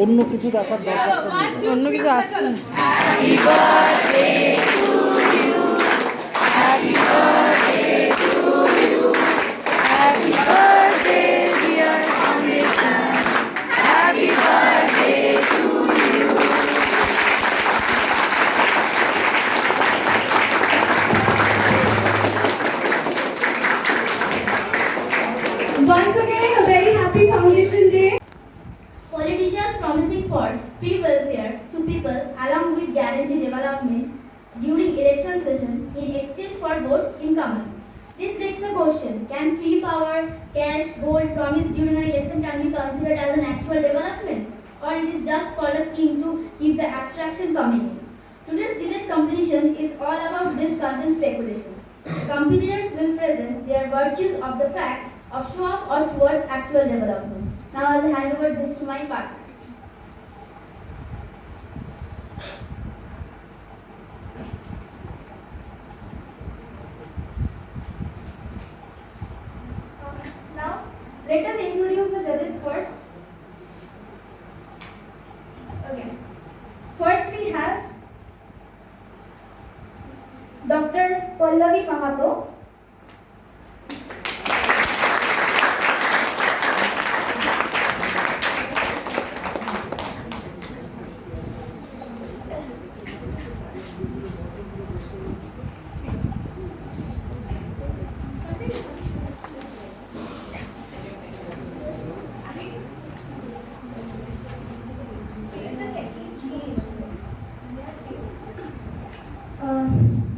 অন্য কিছু দেখার দরকার অন্য কিছু আসছে না। Once again, a very happy Foundation Day. Politicians promising for free welfare to people along with guarantee development during election session in exchange for votes in common. This begs a question: can free power, cash, gold promised during an election can be considered as an actual development, or it is just called a scheme to keep the attraction coming in? Today's debate competition is all about these content speculations. Competitors will present their virtues of the fact of show off or towards actual development. Now I will hand over this to my partner. Now let us introduce the judges first. Okay. First we have Dr. Pallavi Mahato.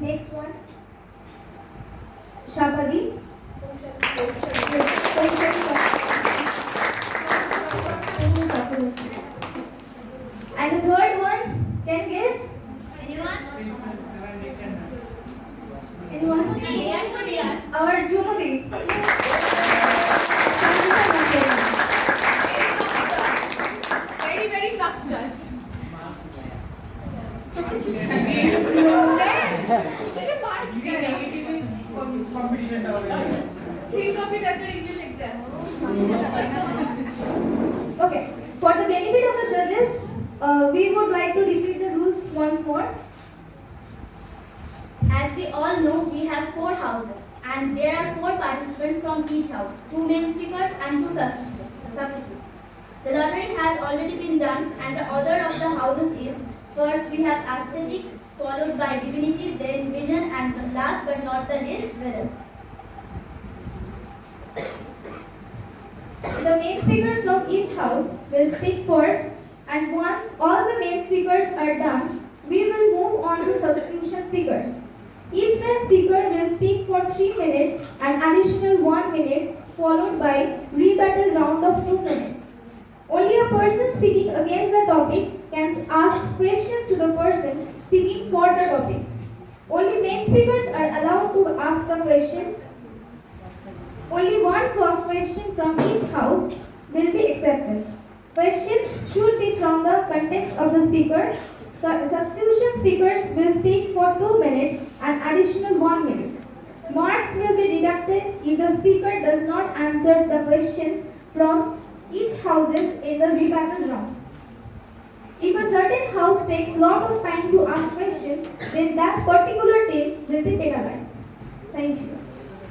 Next one, Shapadi. And the third one, can you guess? Anyone? Our Jumudi. Very tough judge. Think of it as an English exam. Okay, for the benefit of the judges, we would like to repeat the rules once more. As we all know, we have 4 houses and there are 4 participants from each house, 2 main speakers and 2 substitutes. The lottery has already been done and the order of the houses is: first we have aesthetic, followed by divinity, then vision, and last but not the least, winner. The main speakers from each house will speak first, and once all the main speakers are done, we will move on to substitution speakers. Each main speaker will speak for 3 minutes and additional 1 minute, followed by rebuttal round of 2 minutes. Only a person speaking against the topic can ask questions to the person speaking for the topic. Only main speakers are allowed to ask the questions. Only one cross question from each house will be accepted. Questions should be from the context of the speaker. Substitution speakers will speak for 2 minutes and additional 1 minute. Marks will be deducted if the speaker does not answer the questions from each houses in the rebuttal round. If a certain house takes lot of time to ask questions, then that particular team will be penalized. Thank you.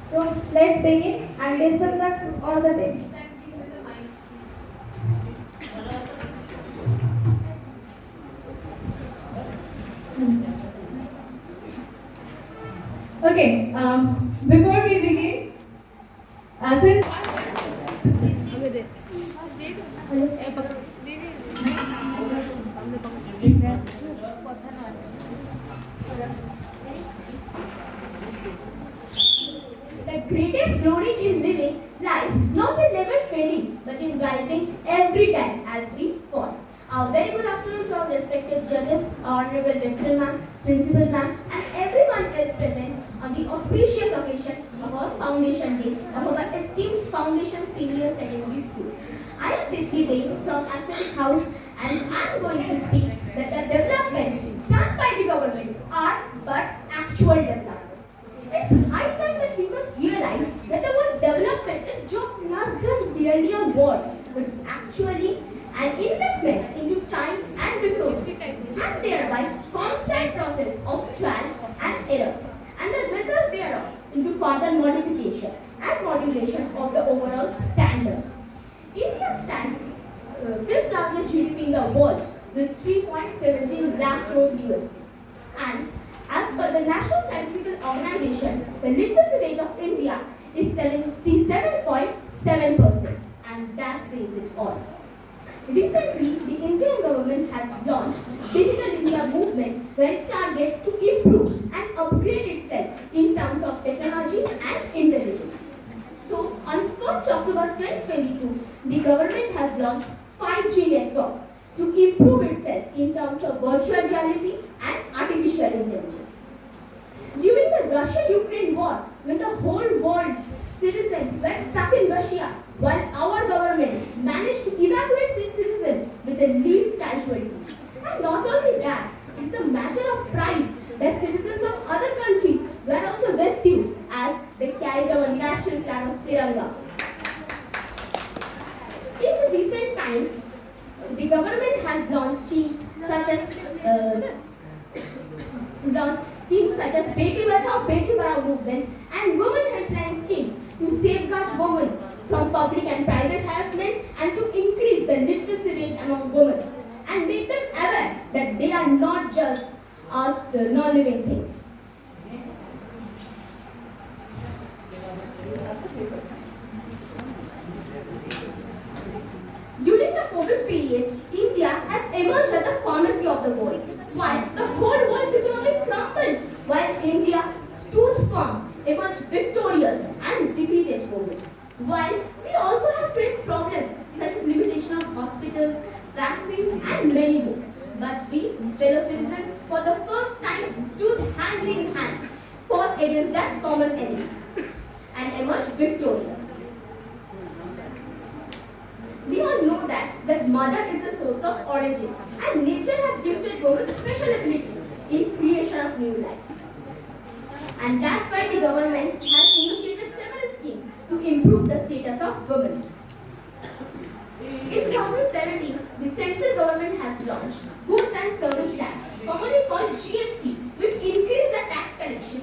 So let's begin and listen to all the teams. Okay, before we begin, since the greatest glory in living lies not in never failing, but in rising every time as we fall. Our very good afternoon to our respected judges, Honorable Victor Ma'am, Principal Ma'am, and everyone else present on the auspicious occasion of our Foundation Day of our esteemed Foundation Senior Secondary School. I am Tithi Dey from Aesthetic House, and I am going to speak that the developments done by the government are but actual development. It's high time that we must realize that the word development is not just merely a word, but it's actually an investment into time and resources, and thereby constant process of trial and error, and the result thereof into further modification and modulation of the overall standard. India stands 5th largest GDP in the world with 3.17 lakh crore USD, and as per the National Statistical Organization, the literacy rate of India is 77.7%, and that says it all. Recently, the Indian government has launched Digital India movement, where it targets to improve and upgrade itself in terms of technology and intelligence. So, on 1st October 2022, the government has launched 5G network to improve itself in terms of virtual reality and artificial intelligence. During the Russia-Ukraine war, when the whole world citizens were stuck in Russia, while our government managed to evacuate its citizens with the least casualties. And not only that, it's a matter of pride that citizens of other countries were also rescued as they carried our national flag of Tiranga. In the recent times, the government has launched schemes such as Beti Bachao Beti Padhao movement and Women Helpline Scheme to safeguard women from public and private harassment and to increase the literacy rate among women and make them aware that they are not just non-living things. During the COVID period, India has emerged as the pharmacy of the world. While the whole world's economy crumbled, while India stood firm, emerged victorious and defeated COVID. While we also have faced problems such as limitation of hospitals, vaccines and many more. But we, fellow citizens, for the first time stood hand in hand, fought against that common enemy and emerged victorious. We all know that mother is the source of origin and nature has gifted women special abilities in creation of new life. And that's why the government has initiated several schemes to improve the status of women. In 2017, the central government has launched Goods and Service Tax, commonly called GST, which increased the tax collection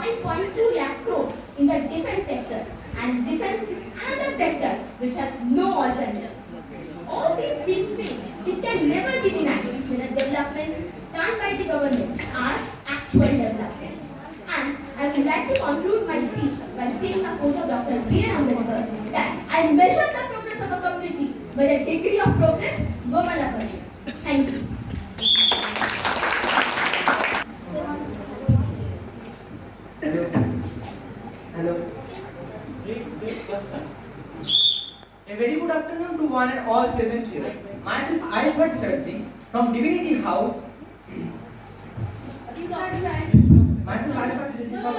5.2 lakh crore in the defense sector, and defense is another sector which has no alternative. All these being said, it can never be denied that developments done by the government are actual development. And I would like to conclude my speech by saying a quote of Dr. B.R. Ambedkar that I measure the progress of a community by the degree of progress women are achieving. Thank you. Hello. A very good afternoon to one and all present here. Myself Ayushbhat Chatterjee from Divinity House. Myself Ayushbhat Chatterjee from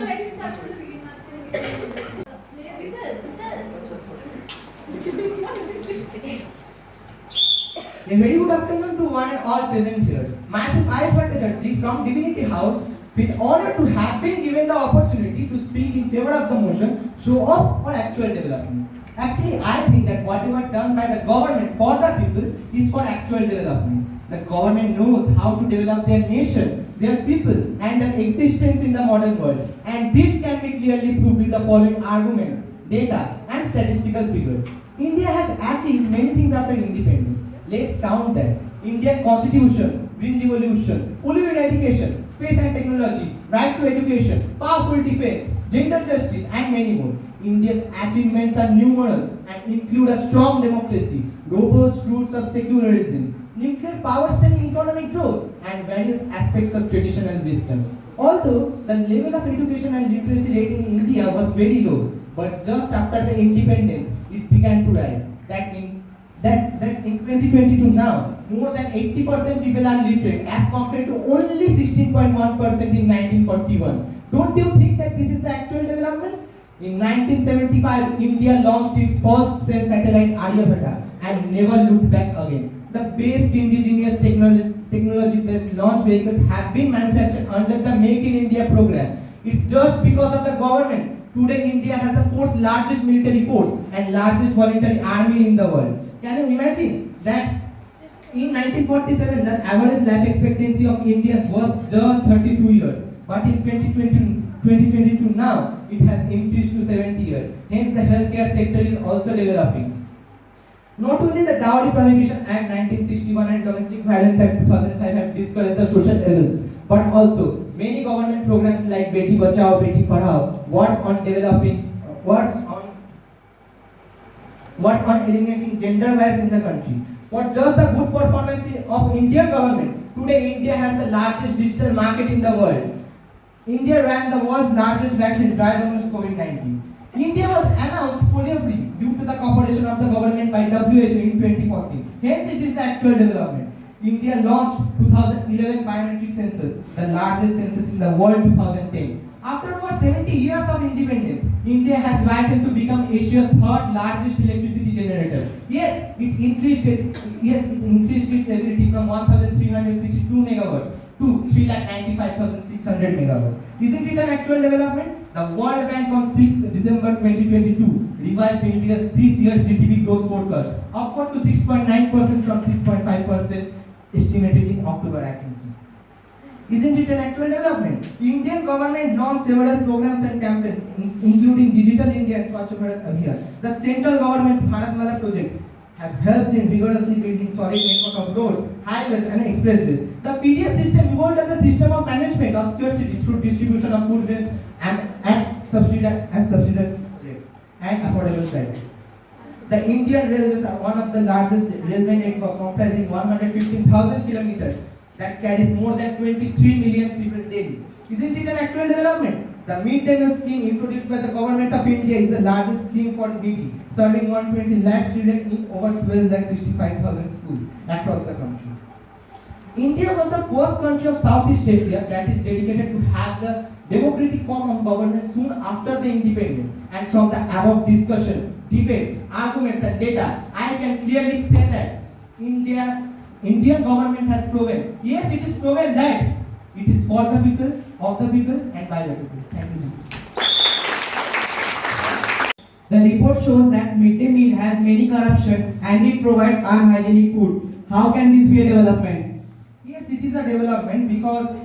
A very good afternoon to one and all present here. Myself Ayushbhat Chatterjee from Divinity House, with honor to have been given the opportunity to speak in favor of the motion, show off for actual development. Actually, I think that whatever done by the government for the people is for actual development. The government knows how to develop their nation, their people, and their existence in the modern world. And this can be clearly proved with the following arguments, data, and statistical figures. India has achieved many things after independence. Let's count them. Indian Constitution, Green Revolution, full education, space and technology, right to education, powerful defense, gender justice, and many more. India's achievements are numerous and include a strong democracy, robust roots of secularism, nuclear power sustaining economic growth, and various aspects of traditional wisdom. Although the level of education and literacy rate in India was very low, but just after the independence, it began to rise. That in 2022 now, more than 80% people are literate as compared to only 16.1% in 1941. Don't you think that this is the actual development? In 1975, India launched its first space satellite Aryabhata and never looked back again. The best indigenous technology-based launch vehicles have been manufactured under the Make in India program. It's just because of the government. Today, India has the fourth largest military force and largest voluntary army in the world. Can you imagine that in 1947, the average life expectancy of Indians was just 32 years. But in 2022 now, it has increased to 70 years. Hence, the healthcare sector is also developing. Not only the Dowry Prohibition Act 1961 and Domestic Violence Act 2005 have discouraged the social evils, but also many government programs like Beti Bachao, Beti Padhao work on eliminating gender bias in the country. For just the good performance of Indian government, today India has the largest digital market in the world. India ran the world's largest vaccine drive against COVID-19. India was announced polio-free due to the cooperation of the government by WHO in 2014. Hence, it is the actual development. India launched 2011 biometric census, the largest census in the world 2010. After over 70 years of independence, India has risen to become Asia's third largest electricity generator. Yes, it increased its ability from 1,362 megawatts to 3,95,600 megawatts. Isn't it an actual development? The World Bank on 6th December 2022 revised India's this year's GDP growth forecast upward to 6.9% from 6.5% estimated in October agency. Isn't it an actual development? The Indian government launched several programs and campaigns, including Digital India and Swachh Bharat Abhiyan. The central government's Bharatmala project has helped in vigorously building solid network of roads, highways, and expressways. The PDS system evolved as a system of management of scarcity through distribution of food grains and subsidized rates and affordable prices. The Indian Railways are one of the largest railway network, comprising 115,000 kilometers that carries more than 23 million people daily. Isn't it an actual development? The Mid-Day Meal Scheme introduced by the Government of India is the largest scheme for needy, serving 120 lakh children in over 12,65,000 schools across the country. India was the first country of Southeast Asia that is dedicated to have the democratic form of government soon after the independence. And from the above discussion, debates, arguments, and data, I can clearly say that Indian government has proven, yes, it is proven that it is for the people, of the people, and by the people. Thank you. The report shows that midday meal has many corruption and it provides unhygienic food. How can this be a development? Yes, it is a development because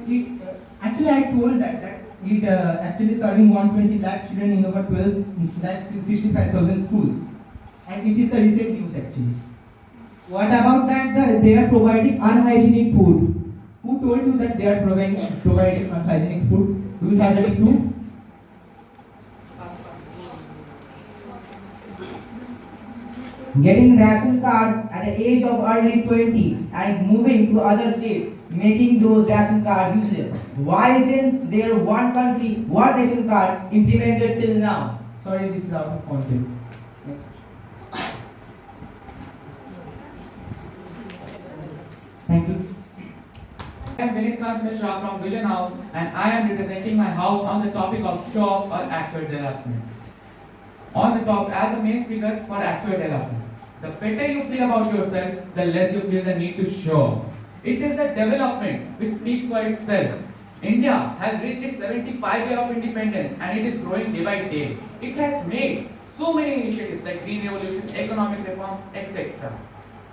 actually I told that it actually serving 120 lakh children in over 12 lakh 65,000 schools. And it is the recent news actually. What about that they are providing unhygienic food? Who told you that they are providing unhygienic food? Do you have any proof? Getting ration card at the age of early 20 and moving to other states, making those ration cards useless. Why isn't there one country, one ration card implemented till now? Sorry, this is out of context. Next. Thank you. I am Vineet Mishra from Vision House, and I am representing my house on the topic of show off or actual development. On the top, as a main speaker for actual development. The better you feel about yourself, the less you feel the need to show off. It is the development which speaks for itself. India has reached its 75 year of independence and it is growing day by day. It has made so many initiatives like green revolution, economic reforms, etc.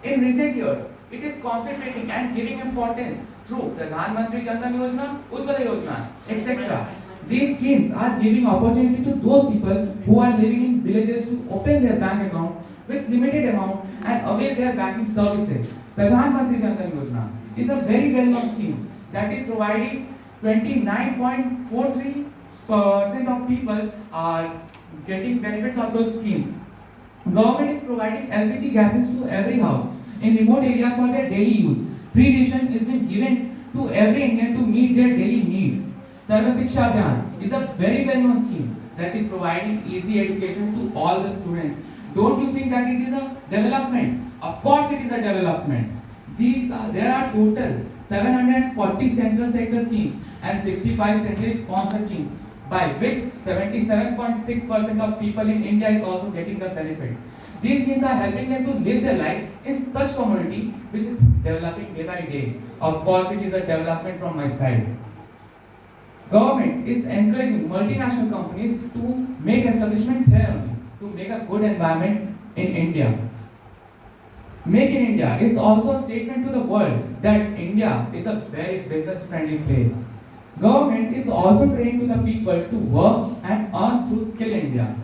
In recent years, it is concentrating and giving importance through Pradhan Mantri Jan Dhan Yojana, Ujjwala Yojana, etc. These schemes are giving opportunity to those people who are living in villages to open their bank account with limited amount and avail their banking services. Pradhan Mantri Jan Dhan Yojana is a very well-known scheme that is providing 29.43% of people are getting benefits of those schemes. Government is providing LPG gases to every house in remote areas for their daily use. Free ration is being given to every Indian to meet their daily needs. Sarva Shiksha Abhiyan is a very well-known scheme that is providing easy education to all the students. Don't you think that it is a development? Of course it is a development. There are total 740 central sector schemes and 65 centrally sponsored schemes, by which 77.6% of people in India is also getting the benefits. These schemes are helping them to live their life in such community which is developing day by day. Of course it is a development from my side. Government is encouraging multinational companies to make establishments here only, to make a good environment in India. Make in India is also a statement to the world that India is a very business friendly place. Government is also training to the people to work and earn through Skill India.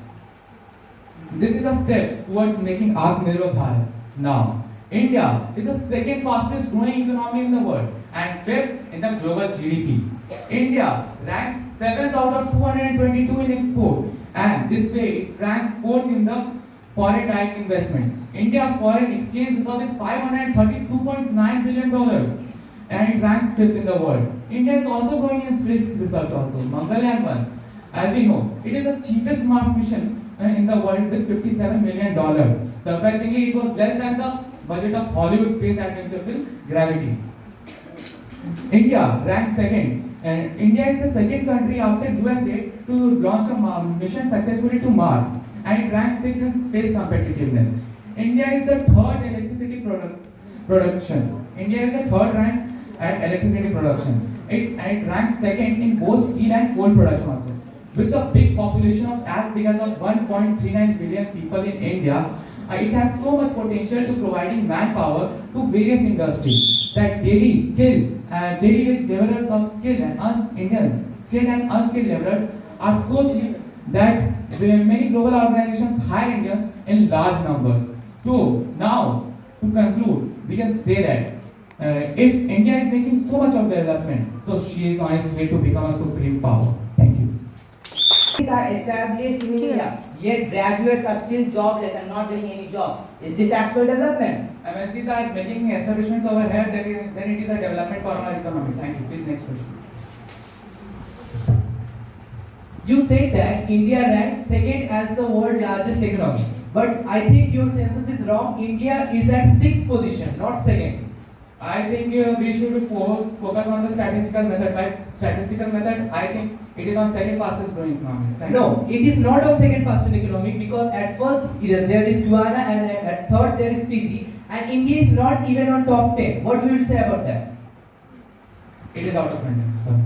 This is a step towards making Atmanirbhar Bharat. Now, India is the second fastest growing economy in the world and fifth in the global GDP. India ranks 7th out of 222 in export, and this way it ranks 4th in the foreign direct investment. India's foreign exchange reserve is $532.9 billion and it ranks 5th in the world. India is also going in space research also. Mangalyaan 1, as we know, it is the cheapest Mars mission in the world with $57 million. Surprisingly, it was less than the budget of Hollywood space adventure film Gravity. India ranks 2nd, and India is the 2nd country after USA to launch a mission successfully to Mars, and it ranks 6th in space competitiveness. India is the 3rd electricity production. India is the 3rd rank at electricity production. It ranks 2nd in both steel and coal production also. With a big population of as big as of 1.39 billion people in India, it has so much potential to providing manpower to various industries that daily wage laborers of skilled and unskilled laborers are so cheap that many global organizations hire Indians in large numbers. So now, to conclude, we can say that if India is making so much of development, so she is on its way to become a supreme power. Thank you. Are established in India, yet graduates are still jobless and not getting any job. Is this actual development? MNCs are making establishments over here, then it is a development for our economy. Thank you. Please, next question. You said that India ranks 2nd as the world's largest economy. But I think your census is wrong. India is at 6th position, not 2nd. I think we should focus on the statistical method. By statistical method, I think it is on 2nd fastest growing economy. Thank No, it is not on 2nd fastest economy because at first there is Guyana and at 3rd there is Fiji, and India is not even on top 10. What do you say about that? It is out of 100. Sorry.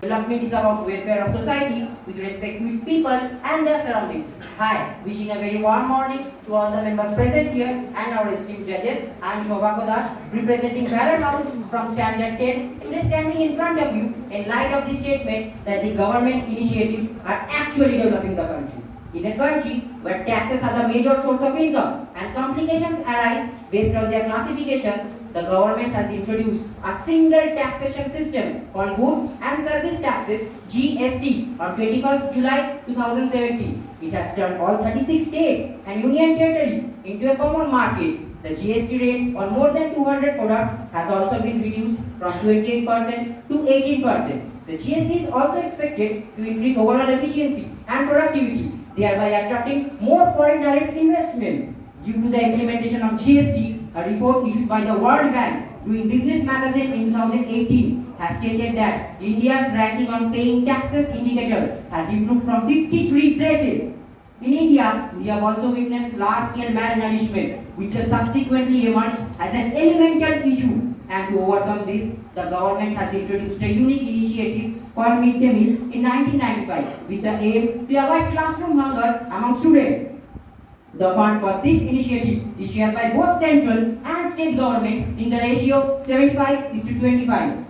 Development is about welfare of society with respect to its people and their surroundings. Hi, wishing a very warm morning to all the members present here and our esteemed judges. I am Shobha Kodash, representing Ballard House from Standard 10. Today standing in front of you in light of the statement that the government initiatives are actually developing the country. In a country where taxes are the major source of income and complications arise based on their classifications, the government has introduced a single taxation system called Goods and Service Taxes (GST) on 21st July 2017. It has turned all 36 states and union territories into a common market. The GST rate on more than 200 products has also been reduced from 28% to 18%. The GST is also expected to increase overall efficiency and productivity, thereby attracting more foreign direct investment. Due to the implementation of GST, a report issued by the World Bank Doing Business magazine in 2018 has stated that India's ranking on paying taxes indicator has improved from 53 places. In India, we have also witnessed large-scale malnourishment, which has subsequently emerged as an elemental issue. And to overcome this, the government has introduced a unique initiative called Midday Meal in 1995 with the aim to avoid classroom hunger among students. The fund for this initiative is shared by both central and state government in the ratio 75:25.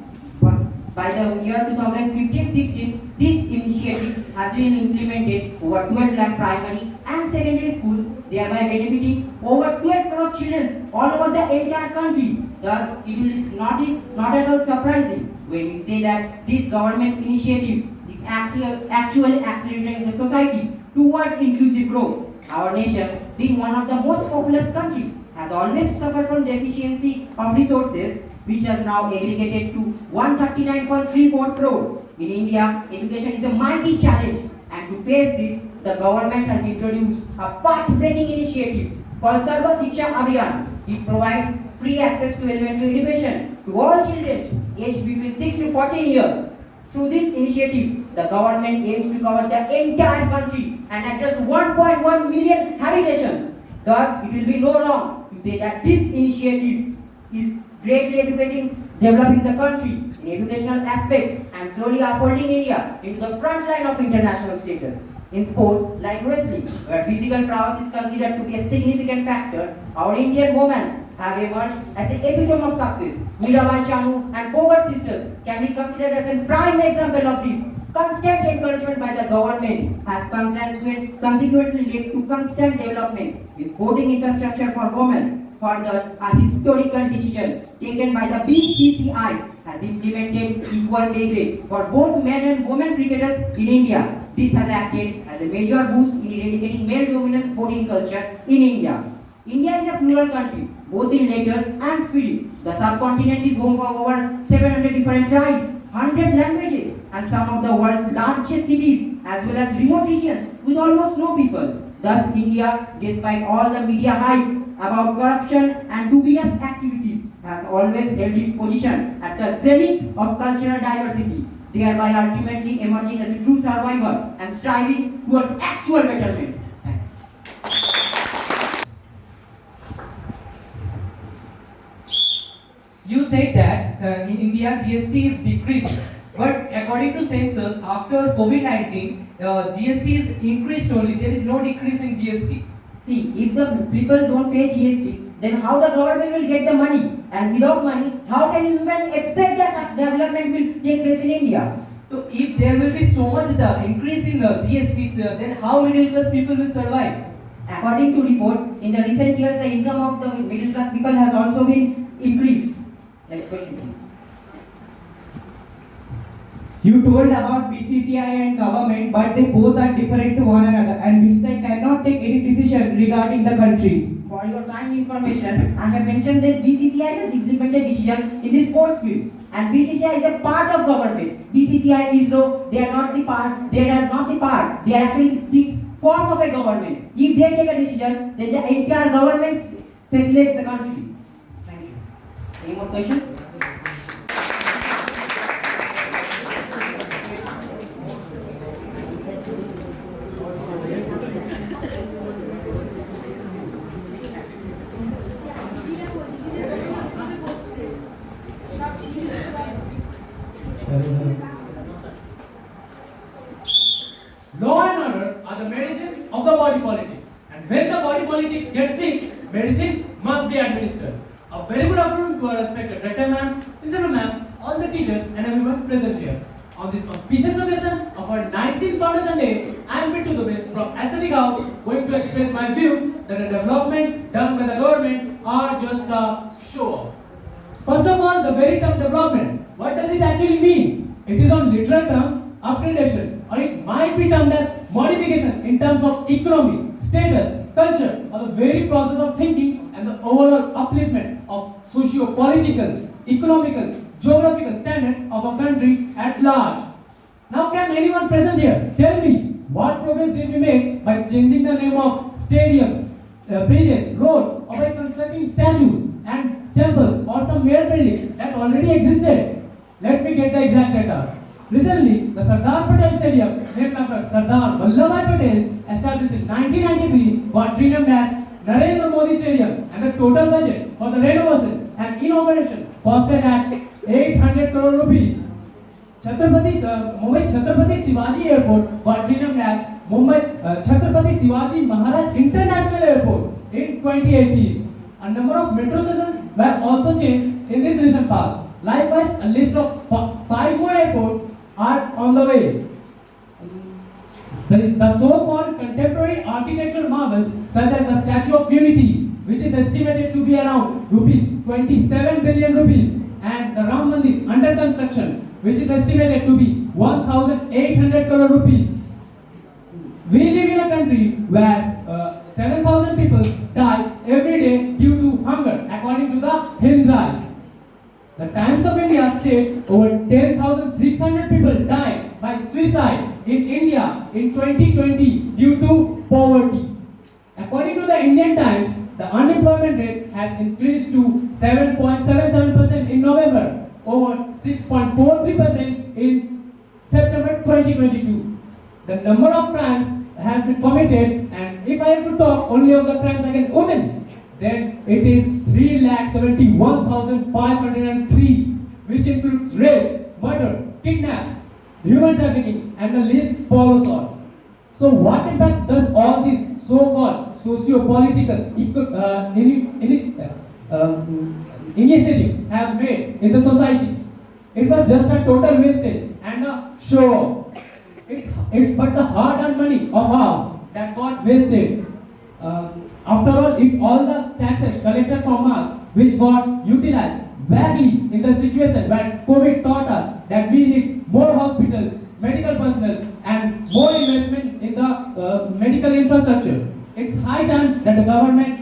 By the year 2015-16, this initiative has been implemented over 12 lakh primary and secondary schools, thereby benefiting over 12 crore children all over the entire country. Thus, it is not at all surprising when we say that this government initiative is actually accelerating the society towards inclusive growth. Our nation, being one of the most populous countries, has always suffered from deficiency of resources, which has now aggregated to 139.34 crore. In India, education is a mighty challenge, and to face this, the government has introduced a path-breaking initiative called Sarva Shiksha Abhiyan. It provides free access to elementary education to all children aged between 6 to 14 years. Through this initiative, the government aims to cover the entire country and address 1.1 million habitations. Thus, it will be no wrong to say that this initiative is greatly developing the country in educational aspects and slowly upholding India into the front line of international status. In sports like wrestling, where physical prowess is considered to be a significant factor, our Indian women have emerged as the epitome of success. Mirabai Chanu and Bogart sisters can be considered as a prime example of this. Constant encouragement by the government has consequently led to constant development in sporting infrastructure for women. Further, a historical decision taken by the BCCI has implemented equal pay grade for both men and women cricketers in India. This has acted as a major boost in eradicating male-dominant sporting culture in India. India is a plural country, both in letter and spirit. The subcontinent is home for over 700 different tribes, 100 languages, and some of the world's largest cities, as well as remote regions with almost no people. Thus, India, despite all the media hype about corruption and dubious activities, has always held its position at the zenith of cultural diversity, thereby ultimately emerging as a true survivor and striving towards actual betterment. You said that in India GST is decreasing, but according to census, after COVID-19, GST is increased only. There is no decrease in GST. See, if the people don't pay GST, then how the government will get the money? And without money, how can you even expect that development will take place in India? So if there will be so much the increase in GST, then how middle class people will survive? According to reports, in the recent years, the income of the middle class people has also been increased. Next question, please. You told about BCCI and government, but they both are different to one another, and BCCI cannot take any decision regarding the country. For your kind information, I have mentioned that BCCI has implemented decision in the sports field, and BCCI is a part of government. BCCI, ISRO, they are not the part. They are actually the form of a government. If they take a decision, then the entire government facilitates the country. Thank you. Any more questions? when the body politics gets sick, medicine must be administered. A very good afternoon to our respected rector ma'am, principal ma'am, all the teachers and everyone present here. On this auspicious occasion of our 19th Foundation Day, I am Bittu Dubey from Aesthetic House going to express my views that the development done by the government are just a show-off. First of all, the very term development. What does it actually mean? It is on literal term upgradation, or it might be termed as modification in terms of economy, status, culture, or the very process of thinking and the overall upliftment of socio-political, economical, geographical standard of a country at large. Now can anyone present here tell me what progress did we make by changing the name of stadiums, bridges, roads, or by constructing statues and temples or some mere buildings that already existed? Let me get the exact data. Recently, the Sardar Patel Stadium, named after Sardar Vallabhbhai Patel, established in 1993, got renamed as Narendra Modi Stadium, and the total budget for the renovation and inauguration costed at 800 crore rupees. Mumbai's Chhatrapati Shivaji Airport got renamed as Mumbai Chhatrapati Shivaji Maharaj International Airport in 2018. A number of metro stations were also changed in this recent past. Likewise, a list of 5 more airports are on the way. The so-called contemporary architectural marvels such as the Statue of Unity, which is estimated to be around 27 billion rupees, and the Ram Mandir under construction, which is estimated to be 1,800 crore rupees. We live in a country where 7,000 people die every day due to hunger, according to the Hindraj. The Times of India states over 10,600 people died by suicide in India in 2020 due to poverty. According to the Indian Times, the unemployment rate has increased to 7.77% in November, over 6.43% in September 2022. The number of crimes has been committed, and if I have to talk only of the crimes against women, then it is 3,71,503, which includes rape, murder, kidnap, human trafficking, and the list follows on. So what impact does all these so-called socio-political initiatives have made in the society? It was just a total wastage and a show-off. It's but the hard-earned money of ours that got wasted. After all the taxes collected from us, which got utilized badly in the situation where COVID taught us that we need more hospitals, medical personnel, and more investment in the medical infrastructure. It's high time that the government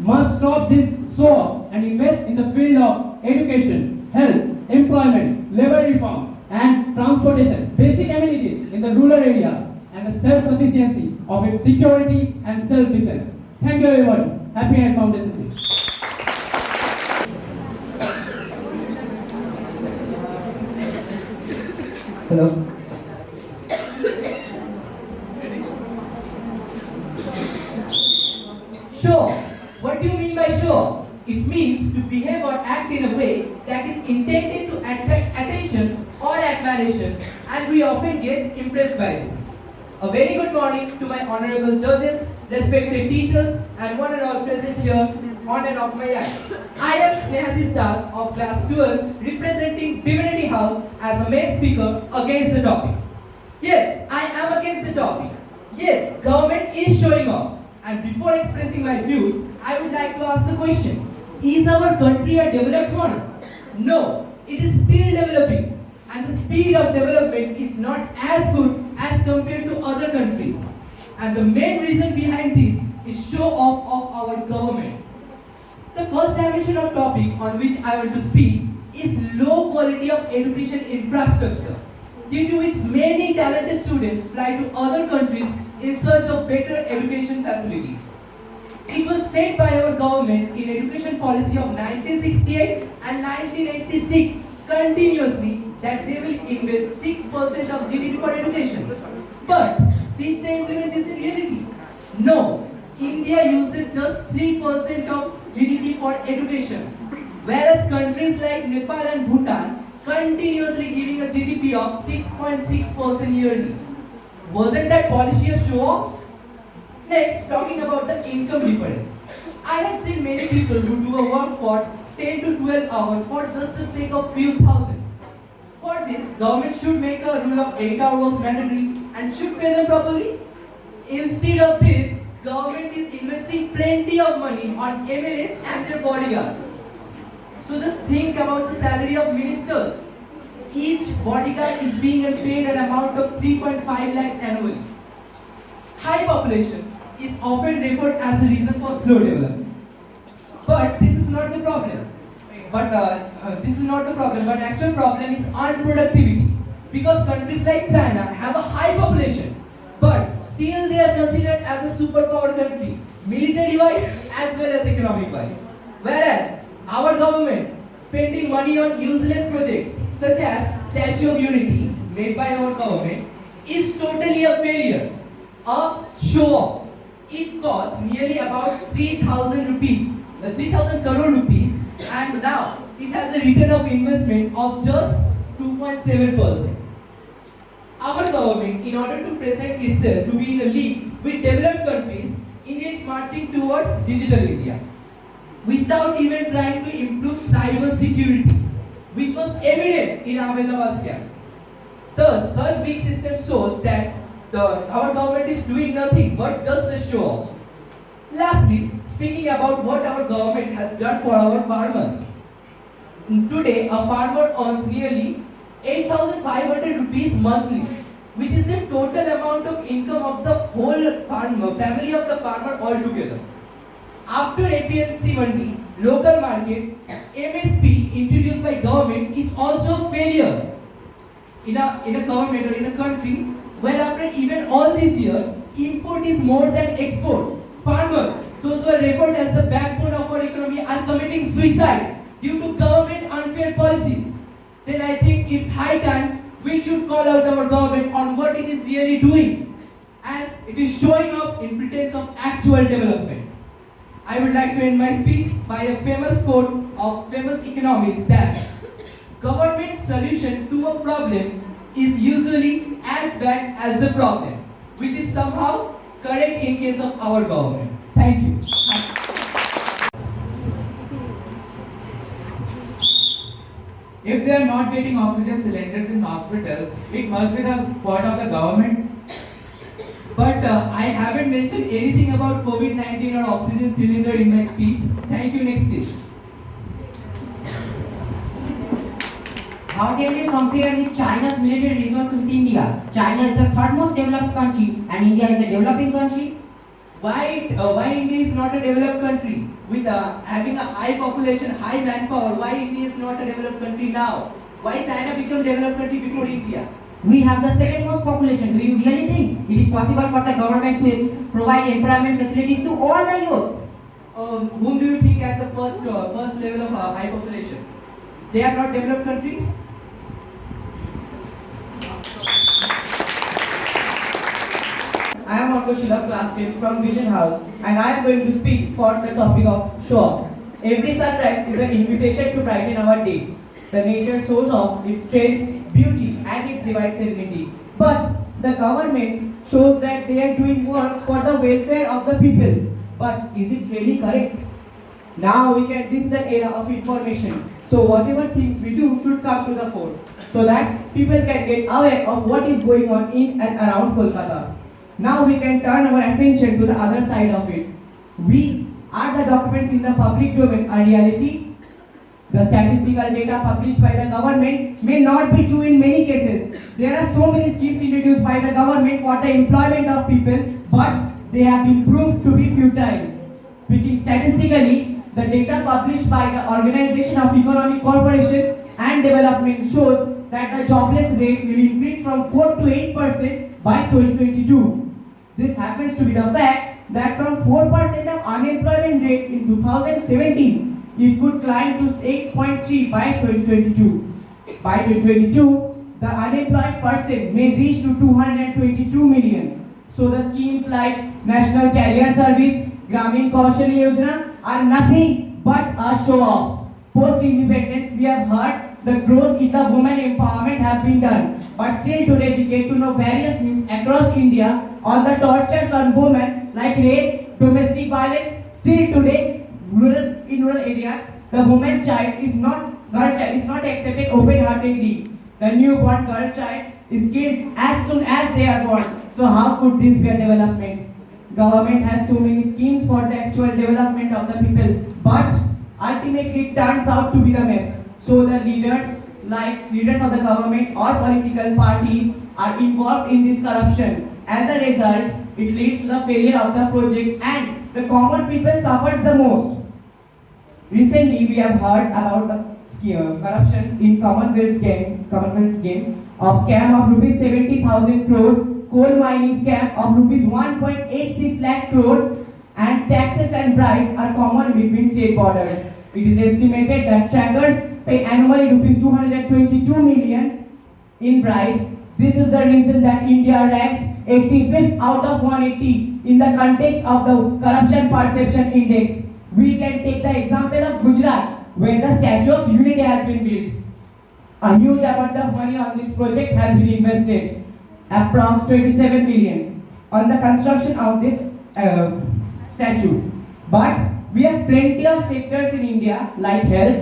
must stop this show and invest in the field of education, health, employment, labor reform, and transportation, basic amenities in the rural areas, and the self-sufficiency of its security and self-defense. Thank you everybody. Happy Hands Foundation Day. Hello. Sure. What do you mean by sure? It means to behave or act in a way that is intended to attract attention or admiration, and we often get impressed by this. A very good morning to my honorable judges, respected teachers, and one and all present here on and off my eyes. I am Snehasis Das of class 12, representing Divinity House as a main speaker against the topic. Yes, I am against the topic. Yes, government is showing off. And before expressing my views, I would like to ask the question: is our country a developed one? No, it is still developing, and the speed of development is not as good as compared to other countries. And the main reason behind this is show off of our government. The first dimension of topic on which I want to speak is low quality of education infrastructure, due to which many talented students fly to other countries in search of better education facilities. It was said by our government in education policy of 1968 and 1986 continuously that they will invest 6% of GDP for education. But did they implement this in reality? No. India uses just 3% of GDP for education, whereas countries like Nepal and Bhutan continuously giving a GDP of 6.6% yearly. Wasn't that policy a show-off? Next, talking about the income difference. I have seen many people who do a work for 10 to 12 hours for just the sake of few thousand. For this, government should make a rule of 8-hour works mandatory and should pay them properly. Instead of this, government is investing plenty of money on MLAs and their bodyguards. So just think about the salary of ministers. Each bodyguard is being paid an amount of 3.5 lakhs annually. High population is often referred as a reason for slow development. But this is not the problem. But actual problem is unproductivity. Because countries like China have a high population, but still they are considered as a superpower country, military-wise as well as economic-wise. Whereas our government spending money on useless projects such as Statue of Unity made by our government is totally a failure, a show-off. It costs nearly about 3,000 crore rupees, and now it has a return of investment of just 2.7%. Our government, in order to present itself to be in a league with developed countries, India is marching towards digital India, without even trying to improve cyber security, which was evident in Ahmedabad scam. Thus, such big system shows that our government is doing nothing but just a show off. Lastly, speaking about what our government has done for our farmers. Today, a farmer earns nearly 8,500 rupees monthly, which is the total amount of income of the whole family of the farmer altogether. After APMC Mandi, local market, MSP introduced by government is also a failure in a government or in a country where after even all this year, import is more than export. Farmers, those who are referred as the backbone of our economy, are committing suicide due to government unfair policies. Then I think it's high time we should call out our government on what it is really doing, as it is showing up in pretense of actual development. I would like to end my speech by a famous quote of famous economists that government solution to a problem is usually as bad as the problem, which is somehow correct in case of our government. Thank you. If they are not getting oxygen cylinders in hospital, it must be the fault of the government. But I haven't mentioned anything about COVID-19 or oxygen cylinder in my speech. Thank you. Next please. How can you compare with China's military resources with India? China is the third most developed country and India is a developing country. Why India is not a developed country? With having a high population, high manpower, why India is not a developed country now? Why China became a developed country before India? We have the second most population. Do you really think it is possible for the government to provide employment facilities to all the youths? Whom do you think at the first level of high population? They are not developed country? I am Ankush Shilap, class 10 from Vision House, and I am going to speak for the topic of show-off. Every sunrise is an invitation to brighten our day. The nation shows off its strength, beauty, and its divine serenity. But the government shows that they are doing work for the welfare of the people. But is it really correct? Now this is the era of information. So whatever things we do should come to the fore, so that people can get aware of what is going on in and around Kolkata. Now we can turn our attention to the other side of it. Are the documents in the public domain a reality? The statistical data published by the government may not be true in many cases. There are so many schemes introduced by the government for the employment of people, but they have been proved to be futile. Speaking statistically, the data published by the Organization of Economic Cooperation and Development shows that the jobless rate will increase from 4 to 8% by 2022. This happens to be the fact that from 4% of unemployment rate in 2017, it could climb to 8.3 by 2022. By 2022, the unemployed person may reach to 222 million. So the schemes like National Career Service, Gramin Kaushalya Yojana are nothing but a show-off. Post-independence, we have heard the growth in the women empowerment have been done. But still today we get to know various news across India on the tortures on women like rape, domestic violence. Still today, in rural areas, the woman child is not accepted open-heartedly. The newborn girl child is killed as soon as they are born. So how could this be a development? Government has so many schemes for the actual development of the people, but ultimately it turns out to be the mess. So the leaders of the government or political parties are involved in this corruption. As a result, it leads to the failure of the project and the common people suffers the most. Recently, we have heard about the corruptions in Commonwealth game of scam of rupees 70,000 crore, coal mining scam of rupees 1.86 lakh crore, and taxes and bribes are common between state borders. It is estimated that trackers pay annually rupees 222 million in bribes. This is the reason that India ranks 85th out of 180 in the context of the Corruption Perception Index. We can take the example of Gujarat, where the Statue of Unity has been built. A huge amount of money on this project has been invested, approx 27 million, on the construction of this statue. But we have plenty of sectors in India like health,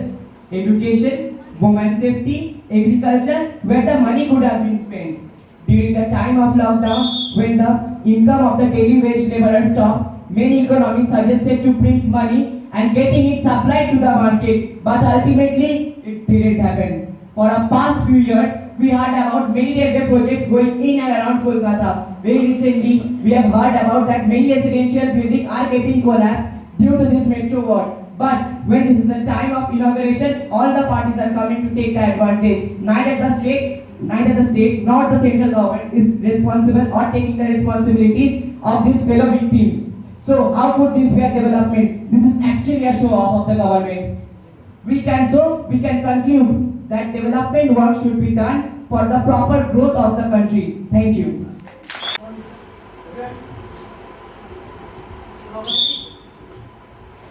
education, women safety, agriculture, where the money could have been spent. During the time of lockdown, when the income of the daily wage laborer stopped, many economists suggested to print money and getting it supplied to the market, but ultimately it didn't happen. For the past few years, we heard about many railway projects going in and around Kolkata. Very recently, we have heard about that many residential buildings are getting collapsed due to this metro work. But when this is the time of inauguration, all the parties are coming to take the advantage. Neither the state nor the central government is responsible or taking the responsibilities of these fellow victims. So how could this be a development? This is actually a show off of the government. We can conclude that development work should be done for the proper growth of the country. Thank you.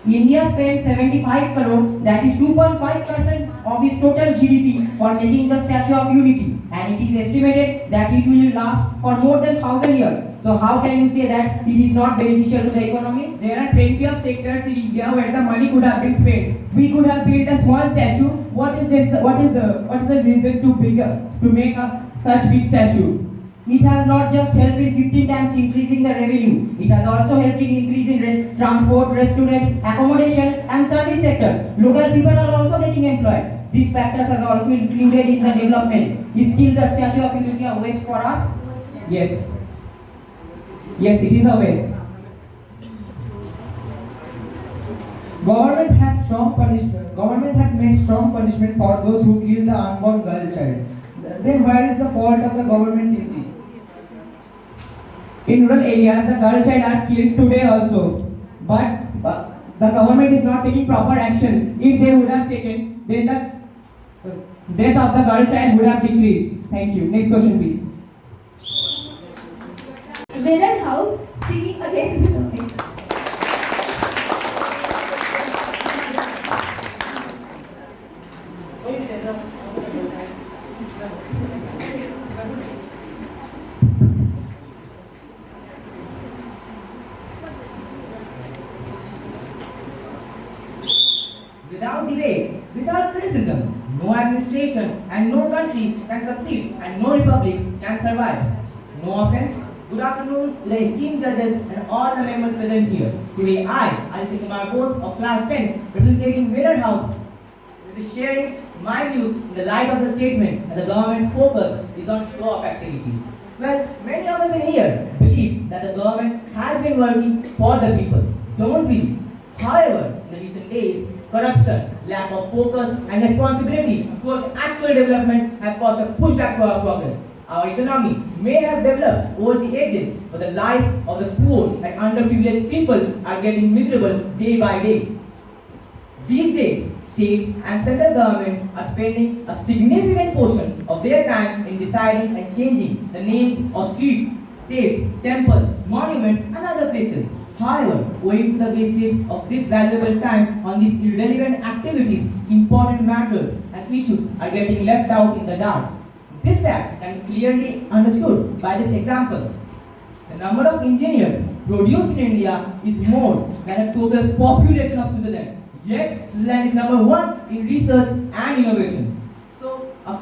India spent 75 crore, that is 2.5% of its total GDP for making the Statue of Unity, and it is estimated that it will last for more than 1,000 years. So how can you say that it is not beneficial to the economy? There are plenty of sectors in India where the money could have been spent. We could have built a small statue. What is the reason to make such big statue? It has not just helped in 15 times increasing the revenue, it has also helped in increasing transport, restaurant, accommodation and service sectors. Local people are also getting employed. These factors are also included in the development. Is still the Statue of Unity a waste for us? Yes. Yes, it is a waste. Government has made strong punishment for those who kill the unborn girl child. Then where is the fault of the government in this? In rural areas, the girl child are killed today also. But the government is not taking proper actions. If they would have taken, then the death of the girl child would have decreased. Thank you. Next question, please. Villain House speaking against the topic. Without debate, without criticism, no administration and no country can succeed and no republic can survive. No offense. Good afternoon to the esteemed judges and all the members present here. Today I, Aditya Kumar Bose of class 10, representing Miller House, will be sharing my views in the light of the statement that the government's focus is on show-off activities. Well, many of us in here believe that the government has been working for the people. Don't we? However, in the recent days, corruption, lack of focus and responsibility towards actual development have caused a pushback to our progress. Our economy may have developed over the ages, but the life of the poor and underprivileged people are getting miserable day by day. These days, state and central government are spending a significant portion of their time in deciding and changing the names of streets, states, temples, monuments and other places. However, owing to the wastage of this valuable time on these irrelevant activities, important matters and issues are getting left out in the dark. This fact can be clearly understood by this example. The number of engineers produced in India is more than the total population of Switzerland. Yet, Switzerland is number one in research and innovation. So, a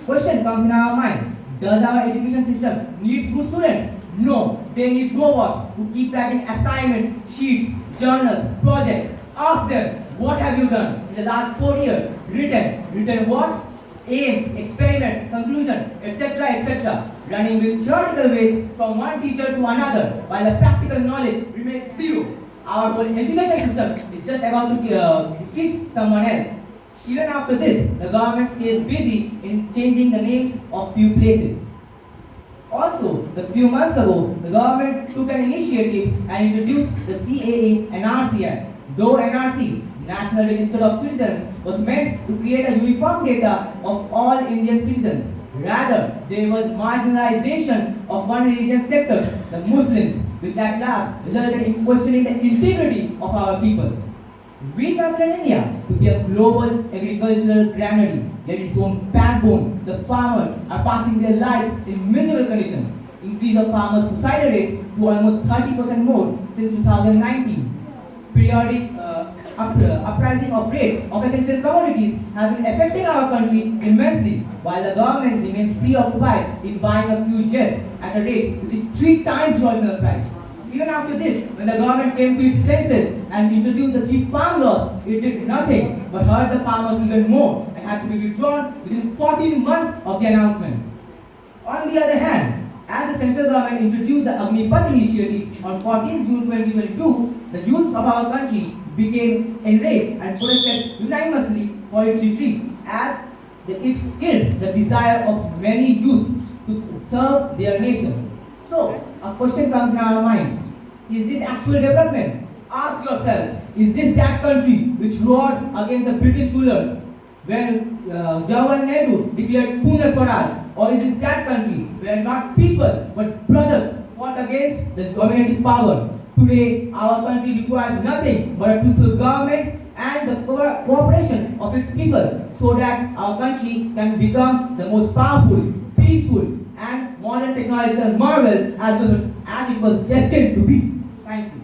question comes in our mind. Does our education system need good students? No, they need robots who keep writing assignments, sheets, journals, projects. Ask them, what have you done in the last 4 years? Written what? Aims, experiment, conclusion, etc., etc. Running with theoretical waste from one teacher to another, while the practical knowledge remains zero. Our whole education system is just about to defeat someone else. Even after this, the government stays busy in changing the names of few places. Also, a few months ago, the government took an initiative and introduced the CAA NRC Act. Though NRC, National Register of Citizens, was meant to create a uniform data of all Indian citizens. Rather, there was marginalization of one religious sector, the Muslims, which at last resulted in questioning the integrity of our people. We consider India to be a global agricultural granary, yet its own backbone, the farmers, are passing their lives in miserable conditions. Increase of farmers' suicide rates to almost 30% more since 2019. Periodic uprising of rates of essential commodities have been affecting our country immensely, while the government remains preoccupied in buying a few jets at a rate which is 3 times the original price. Even after this, when the government came to its senses and introduced the 3 farm laws, it did nothing but hurt the farmers even more and had to be withdrawn within 14 months of the announcement. On the other hand, as the central government introduced the Agnipath initiative on 14 June 2022, the youth of our country became enraged and protested unanimously for its retreat, as it killed the desire of many youths to serve their nation. So, a question comes in our mind. Is this actual development? Ask yourself, is this that country which roared against the British rulers when Jawaharlal Nehru declared Pune Swaraj? Or is this that country where not people but brothers fought against the dominating power? Today, our country requires nothing but a truthful government and the cooperation of its people so that our country can become the most powerful, peaceful, and modern technological marvel as it was destined to be. Thank you.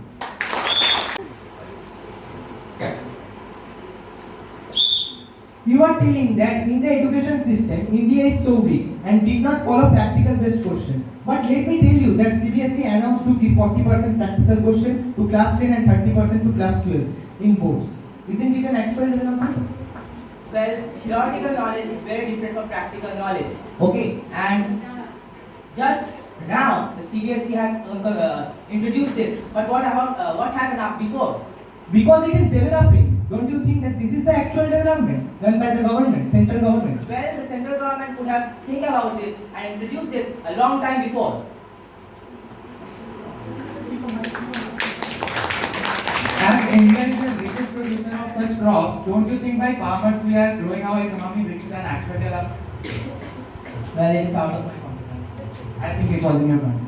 You are telling that in the education system, India is so weak and did not follow practical based question. But let me tell you that CBSE announced to give 40% practical question to class 10 and 30% to class 12 in boards. Isn't it an actual development? Well, theoretical knowledge is very different from practical knowledge. Okay, and just now the CBSE has introduced this. But what about what happened before? Because it is developing. Don't you think that this is the actual development done by the government, central government? Well, the central government could have think about this and introduced this a long time before. As India is the richest producer of such crops, don't you think by farmers we are growing our economy richer than actual development? Well, it is out of my competence. I think it was in your mind.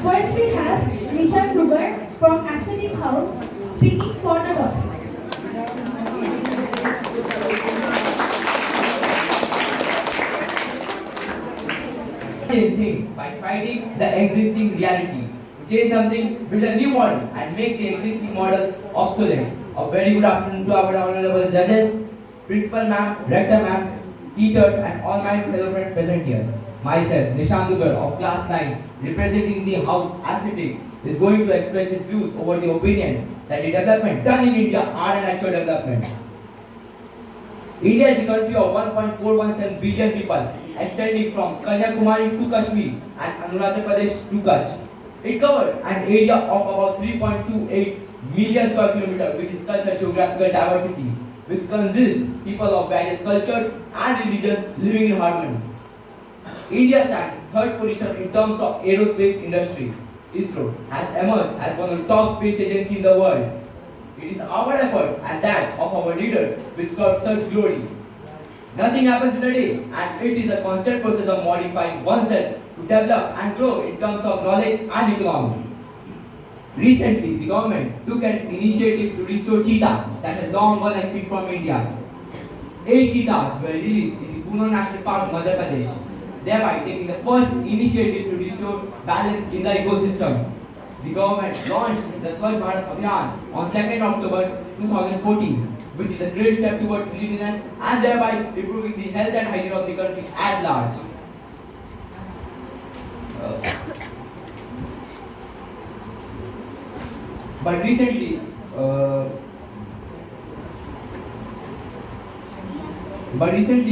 First we have Rishabh Dugar from Aesthetic House speaking for the topic. Change things by fighting the existing reality. To change something, build a new model and make the existing model obsolete. A very good afternoon to our honorable judges, principal ma'am, rector ma'am, teachers and all my fellow friends present here. Myself, Nishant Dugar of class 9, representing the House Aesthetic, is going to express his views over the opinion that the development done in India are an actual development. India is a country of 1.417 billion people, extending from Kanyakumari to Kashmir and Arunachal Pradesh to Kutch. It covers an area of about 3.28 million square kilometers, which is such a geographical diversity, which consists people of various cultures and religions living in harmony. India stands third position in terms of aerospace industry. ISRO has emerged as one of the top space agencies in the world. It is our efforts and that of our leaders which curve such glory. Nothing happens in a day, and it is a constant process of modifying oneself to develop and grow in terms of knowledge and economy. Recently, the government took an initiative to restore cheetah that had long gone extinct from India. 8 cheetahs were released in the Puno National Park, Madhya Pradesh, thereby taking the first initiative to restore balance in the ecosystem. The government launched the Swachh Bharat Abhiyan on 2nd October 2014, which is a great step towards cleanliness and thereby improving the health and hygiene of the country at large. But recently,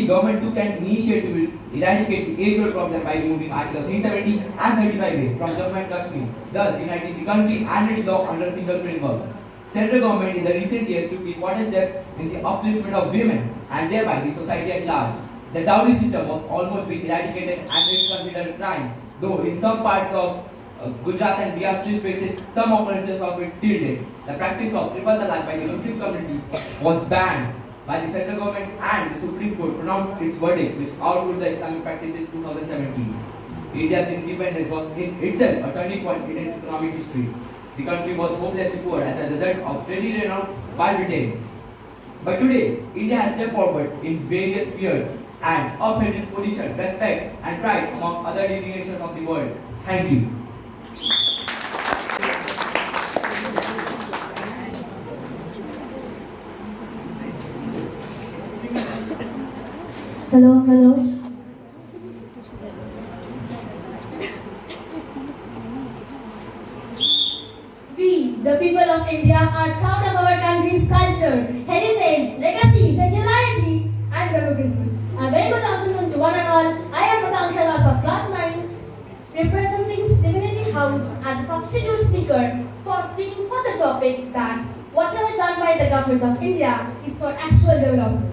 government took an initiative to eradicate the age-old problem by removing Article 370 and 35A from Jammu and Kashmir, thus uniting the country and its law under a single framework. Central government in the recent years took important steps in the upliftment of women and thereby the society at large. The dowry system was almost being eradicated and is considered a crime, though in some parts of Gujarat and Bihar still faces some occurrences of it till date. The practice of triple talaq by the Muslim community was banned by the central government and the Supreme Court pronounced its verdict which outruled the Islamic practice in 2017. India's independence was in itself a turning point in its economic history. The country was hopelessly poor as a result of steady renounced by Britain. But today, India has stepped forward in various spheres and upheld its position, respect and pride among other leading nations of the world. Thank you. Hello. We, the people of India, are proud of our country's culture, heritage, legacy, secularity, and democracy. A very good afternoon to one and all. I am Prakangsha Das of Class 9, representing Divinity House as a substitute speaker for speaking for the topic that whatever done by the government of India is for actual development.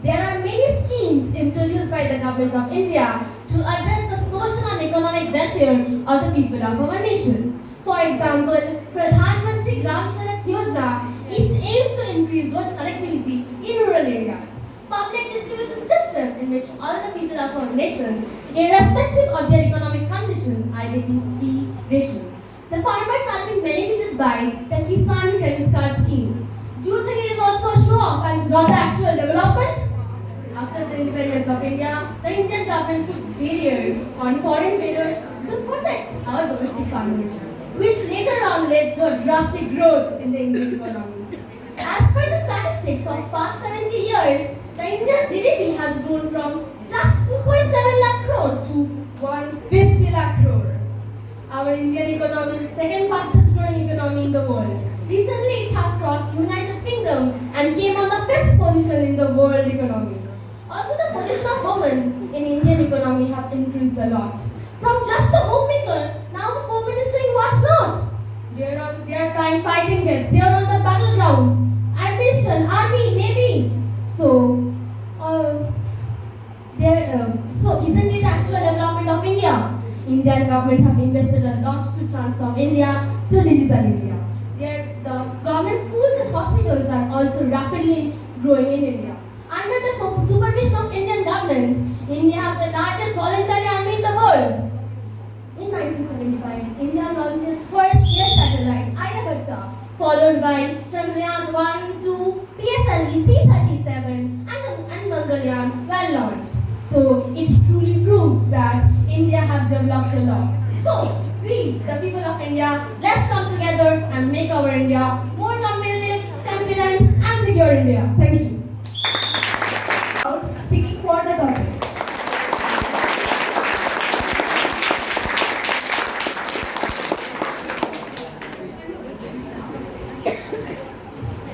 There are many schemes introduced by the government of India to address the social and economic welfare of the people of our nation. For example, Pradhan Mantri Gram Sadak Yojana, it aims to increase road connectivity in rural areas. Public distribution system in which all the people of our nation, irrespective of their economic condition, are getting free ration. The farmers are being benefited by the Kisan Credit Card scheme. Do you think it is also a show-off and not the actual development? After the independence of India, the Indian government put barriers on foreign traders to protect our domestic farmers, which later on led to a drastic growth in the Indian economy. As per the statistics of past 70 years, the India's GDP has grown from just 2.7 lakh crore to 150 lakh crore. Our Indian economy is the second fastest growing economy in the world. Recently, it has crossed the United Kingdom and came on the 5th position in the world economy. Also, the position of women in Indian economy have increased a lot. From just the homemaker, now the woman is doing what not? They are flying fighting jets. They are on the battlegrounds. Ambition, army, navy. So isn't it actual development of India? Indian government have invested a lot to transform India to digital India. The government schools and hospitals are also rapidly growing in India. Under the supervision of Indian government, India has the largest voluntary army in the world. In 1975, India launched its first air satellite, Aryabhatta, followed by Chandrayaan 1, 2, PSLV C-37 and Mangalyaan were launched. So it truly proves that India have developed a lot. So we, the people of India, let's come together and make our India more competitive, confident and secure India. Thank you. Speaking for the topic.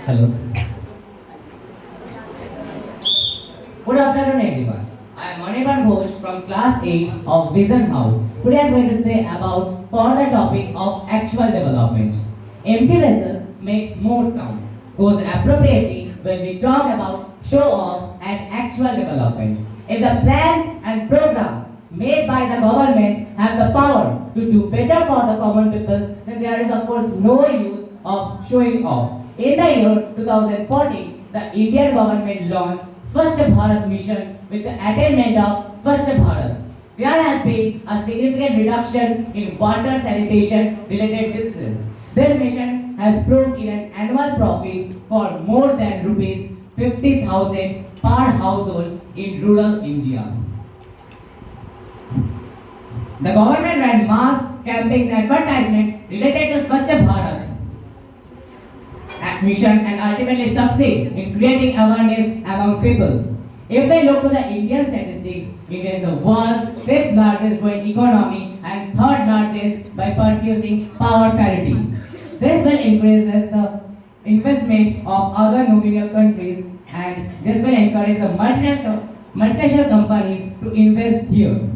Hello. Good afternoon everyone. I am Manipan Ghosh from class 8 of Vision House. Today I am going to say about for the topic of actual development. Empty vessels makes more sound. Goes appropriately when we talk about show off and actual development. If the plans and programs made by the government have the power to do better for the common people, then there is of course no use of showing off. In the year 2014, the Indian government launched Swachh Bharat mission with the attainment of Swachh Bharat. There has been a significant reduction in water sanitation related diseases. This mission has proved in an annual profit for more than rupees 50,000 per household in rural India. The government ran mass campaigns advertisement related to Swachh Bharat mission and ultimately succeed in creating awareness among people. If we look to the Indian statistics, India is the world's 5th largest growing economy and 3rd largest by purchasing power parity. This will increase the investment of other nominal countries and this will encourage the multinational companies to invest here.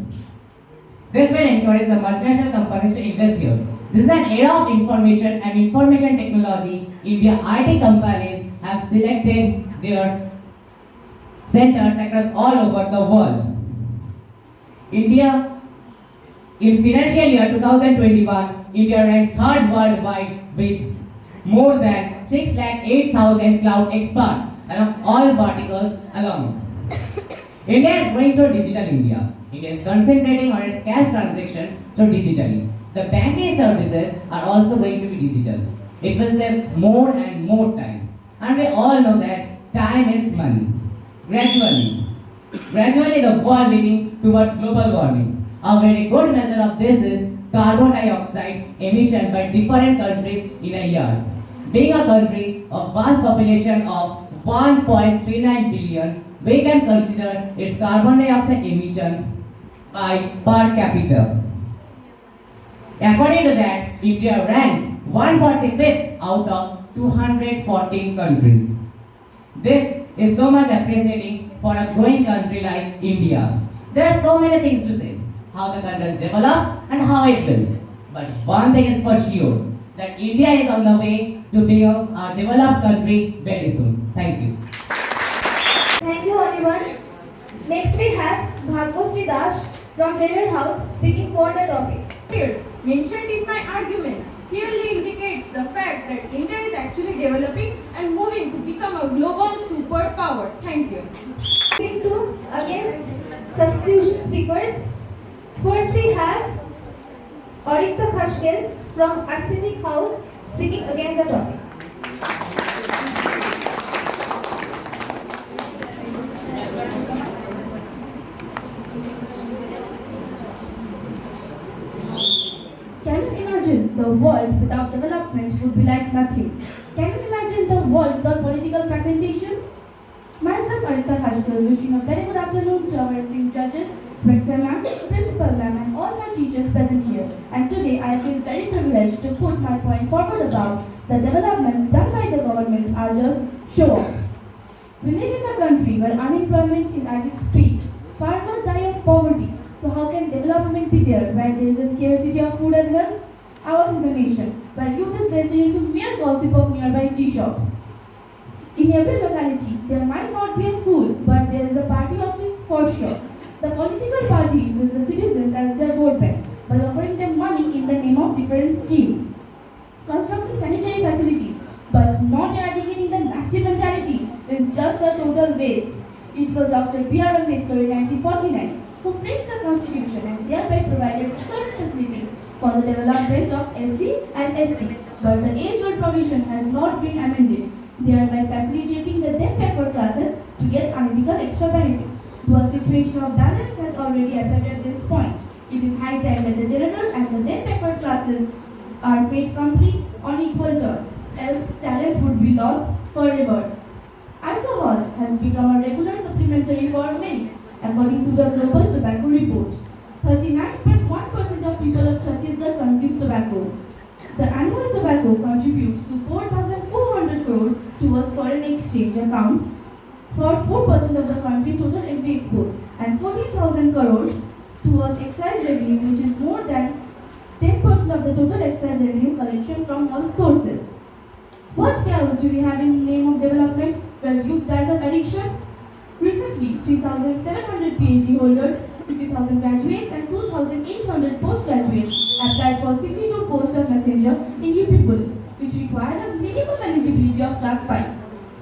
This will encourage the multinational companies to invest here. This is an era of information and information technology. India IT companies have selected their centers across all over the world. India, in financial year 2021, India ranked 3rd worldwide with more than 608,000 cloud experts along all verticals along. India is going through digital India. India is concentrating on its cash transaction through digitally. The banking services are also going to be digital. It will save more and more time. And we all know that time is money. Gradually the world leading towards global warming. A very good measure of this is carbon dioxide emission by different countries in a year. Being a country of vast population of 1.39 billion, we can consider its carbon dioxide emission by per capita. According to that, India ranks 145th out of 214 countries. This is so much appreciating for a growing country like India. There are so many things to say, how the country has developed and how it will. But one thing is for sure, that India is on the way to become a developed country very soon. Thank you. Thank you, everyone. Next we have Bhargavasri Das from Jailor House speaking for the topic. Mentioned in my argument clearly indicates the fact that India is actually developing and moving to become a global superpower. Thank you. Speaking to against substitution speakers. First we have Aurikta Khashkel from Aesthetic House speaking against the topic. Can you imagine the world without development would be like nothing? Can you imagine the world without political fragmentation? Myself, Aurikta Khashkel, wishing a very good afternoon to our esteemed judges, rector ma'am, principal ma'am, and all my teachers present here. And today I feel very privileged to put my point forward about the developments done by the government are just show-off. We live in a country where unemployment is at its peak. Farmers die of poverty. So how can development be there where there is a scarcity of food and health? Ours is a nation where youth is wasted into mere gossip of nearby tea shops. In every locality, there might not be a school, but there is a party office for sure. The political party uses the citizens as their vote bank by offering them money in the name of different schemes. Constructing sanitary facilities, but not eradicating the nasty mentality is just a total waste. It was Dr. B.R. Ambedkar in 1949 who framed the constitution and thereby provided certain facilities for the development of SC and ST. But the age-old provision has not been amended, thereby facilitating the then backward classes to get unethical extra benefits. Though a situation of balance has already appeared at this point, it is high time that the general and the then backward classes are made complete on equal terms, else talent would be lost forever. Alcohol has become a regular supplementary for many. According to the Global Tobacco Report, 39.1% of people of Chhattisgarh consume tobacco. The annual tobacco contributes to 4,400 crores towards foreign exchange accounts for 4% of the country's total agri exports and 14,000 crores towards excise revenue, which is more than 10% of the total excise revenue collection from all sources. What chaos do we have in the name of development where youth dies of addiction? Recently, 3,700 PhD holders, 50,000 graduates and 2,800 postgraduates applied for 62 posts of messenger in UP Police, which required a minimum eligibility of class 5.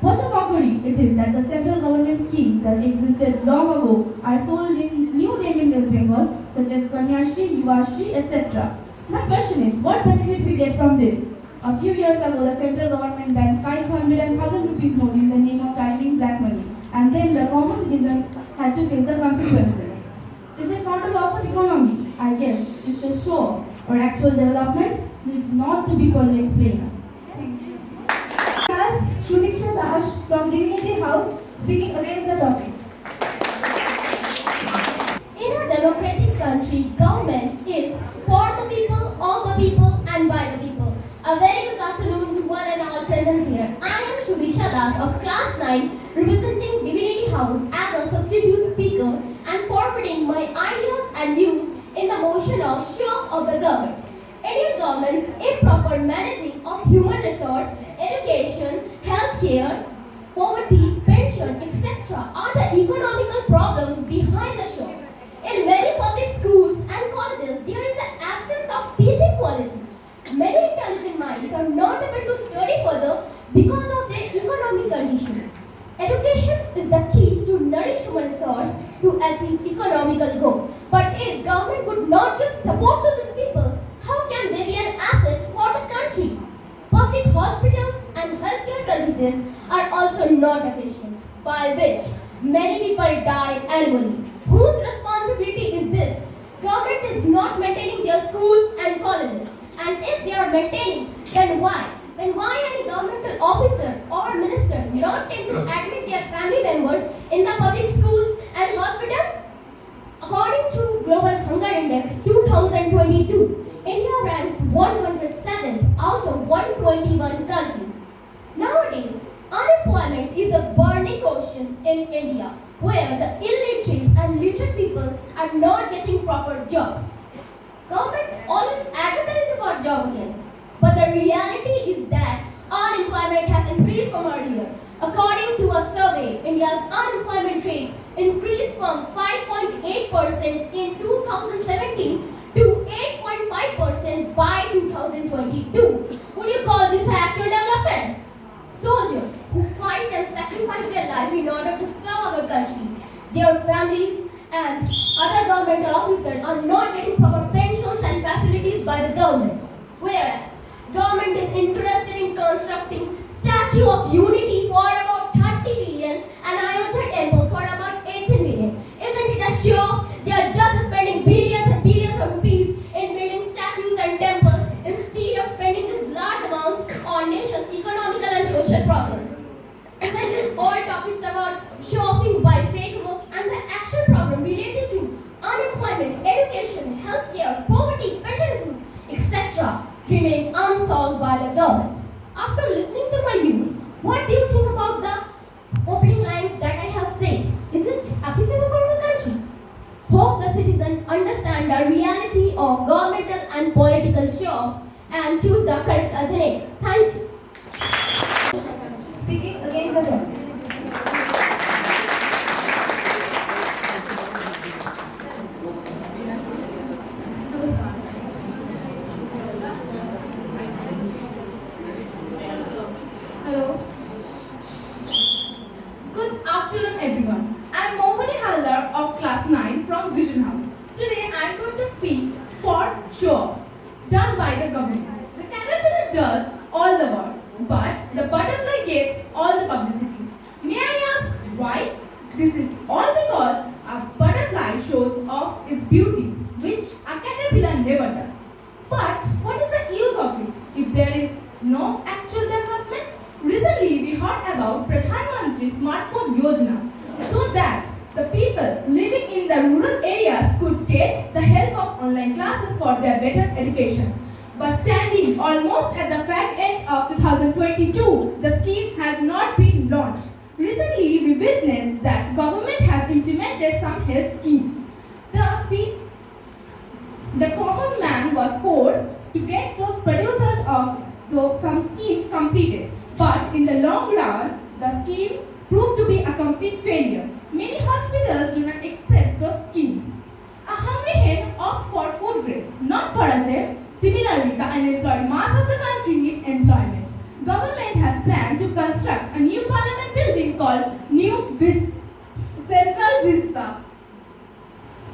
What a mockery it is that the central government schemes that existed long ago are sold in new name in West Bengal, such as Kanyashri, Yuvashri, etc. My question is, what benefit we get from this? A few years ago, the central government banned 500 and 1000 rupees note in the name of tightening black money, and then the common citizens had to face the consequences. Is it not a loss of economy? I guess it's a show or actual development needs not to be further explained. Shudiksha Das from Divinity House speaking against the topic. In a democratic country, government is for the people, of the people, and by the people. A very good afternoon to one and all present here. I am Shudiksha Das of Class 9, representing Divinity House as a substitute speaker and forwarding my ideas and views in the motion of show of the government. Indian government's improper managing of human resource, education, healthcare, poverty, pension, etc. are the economical problems behind the show. In many public schools and colleges, there is an absence of teaching quality. Many intelligent minds are not able to study further because of their economic condition. Education is the key to nourish human resource to achieve economical goal. But if government would not give support to these people, how can they be an asset for the country? Public hospitals and healthcare services are also not efficient, by which many people die annually. Whose responsibility is this? Government is not maintaining their schools and colleges. And if they are maintaining, then why? Then why any governmental officer or minister not tend to admit their family members in the public schools and hospitals? According to Global Hunger Index 2022, India ranks 107th out of 121 countries. Nowadays, unemployment is a burning question in India, where the illiterate and literate people are not getting proper jobs. Government always advertises about job vacancies, but the reality is that unemployment has increased from earlier. According to a survey, India's unemployment rate increased from 5.8% in 2017 to 8.5% by 2022. Would you call this actual development? Soldiers who fight and sacrifice their life in order to serve our country, their families and other governmental officers are not getting proper pensions and facilities by the government. Whereas, government is interested in constructing Statue of Unity for about 30 billion and Ayodhya Temple for about 18 billion. Isn't it a show? They are just spending billions and billions of rupees in building statues and temples instead of spending these large amounts on nation's economical and social problems. Isn't this all topics about shopping by fake work and the actual problem related to unemployment, education, healthcare, poverty, pension issues, etc. remain unsolved by the government? After listening to my views, what do you think about the opening lines that I have said? Is it applicable for our country? Hope the citizens understand the reality of governmental and political show and choose the correct alternative. Thank you. Speaking against the topic. Hello. Good afternoon, everyone. I am Mohani Haldar of Class 9 from Vision House. Today, I am going to speak for show done by the government. The caterpillar does all the work, but the butterfly gets all the publicity. May I ask why? This is all because a butterfly shows off its beauty, which a caterpillar never does. But what is the use of it if there is no actual development? Recently, we heard about Pradhan Mantri Smartphone Yojana, so that the people living in the rural areas could get the help of online classes for their better education. But standing almost at the fag end of 2022, the scheme has not been launched. Recently, we witnessed that government has implemented some health schemes. The common man was forced to get those producers of some schemes completed. But in the long run, the schemes proved to be a complete failure. Many hospitals do not accept those schemes. A hungry hen opts for food grains, not for a job. Similarly, the unemployed mass of the country need employment. Government has planned to construct a new parliament building called Central Vista.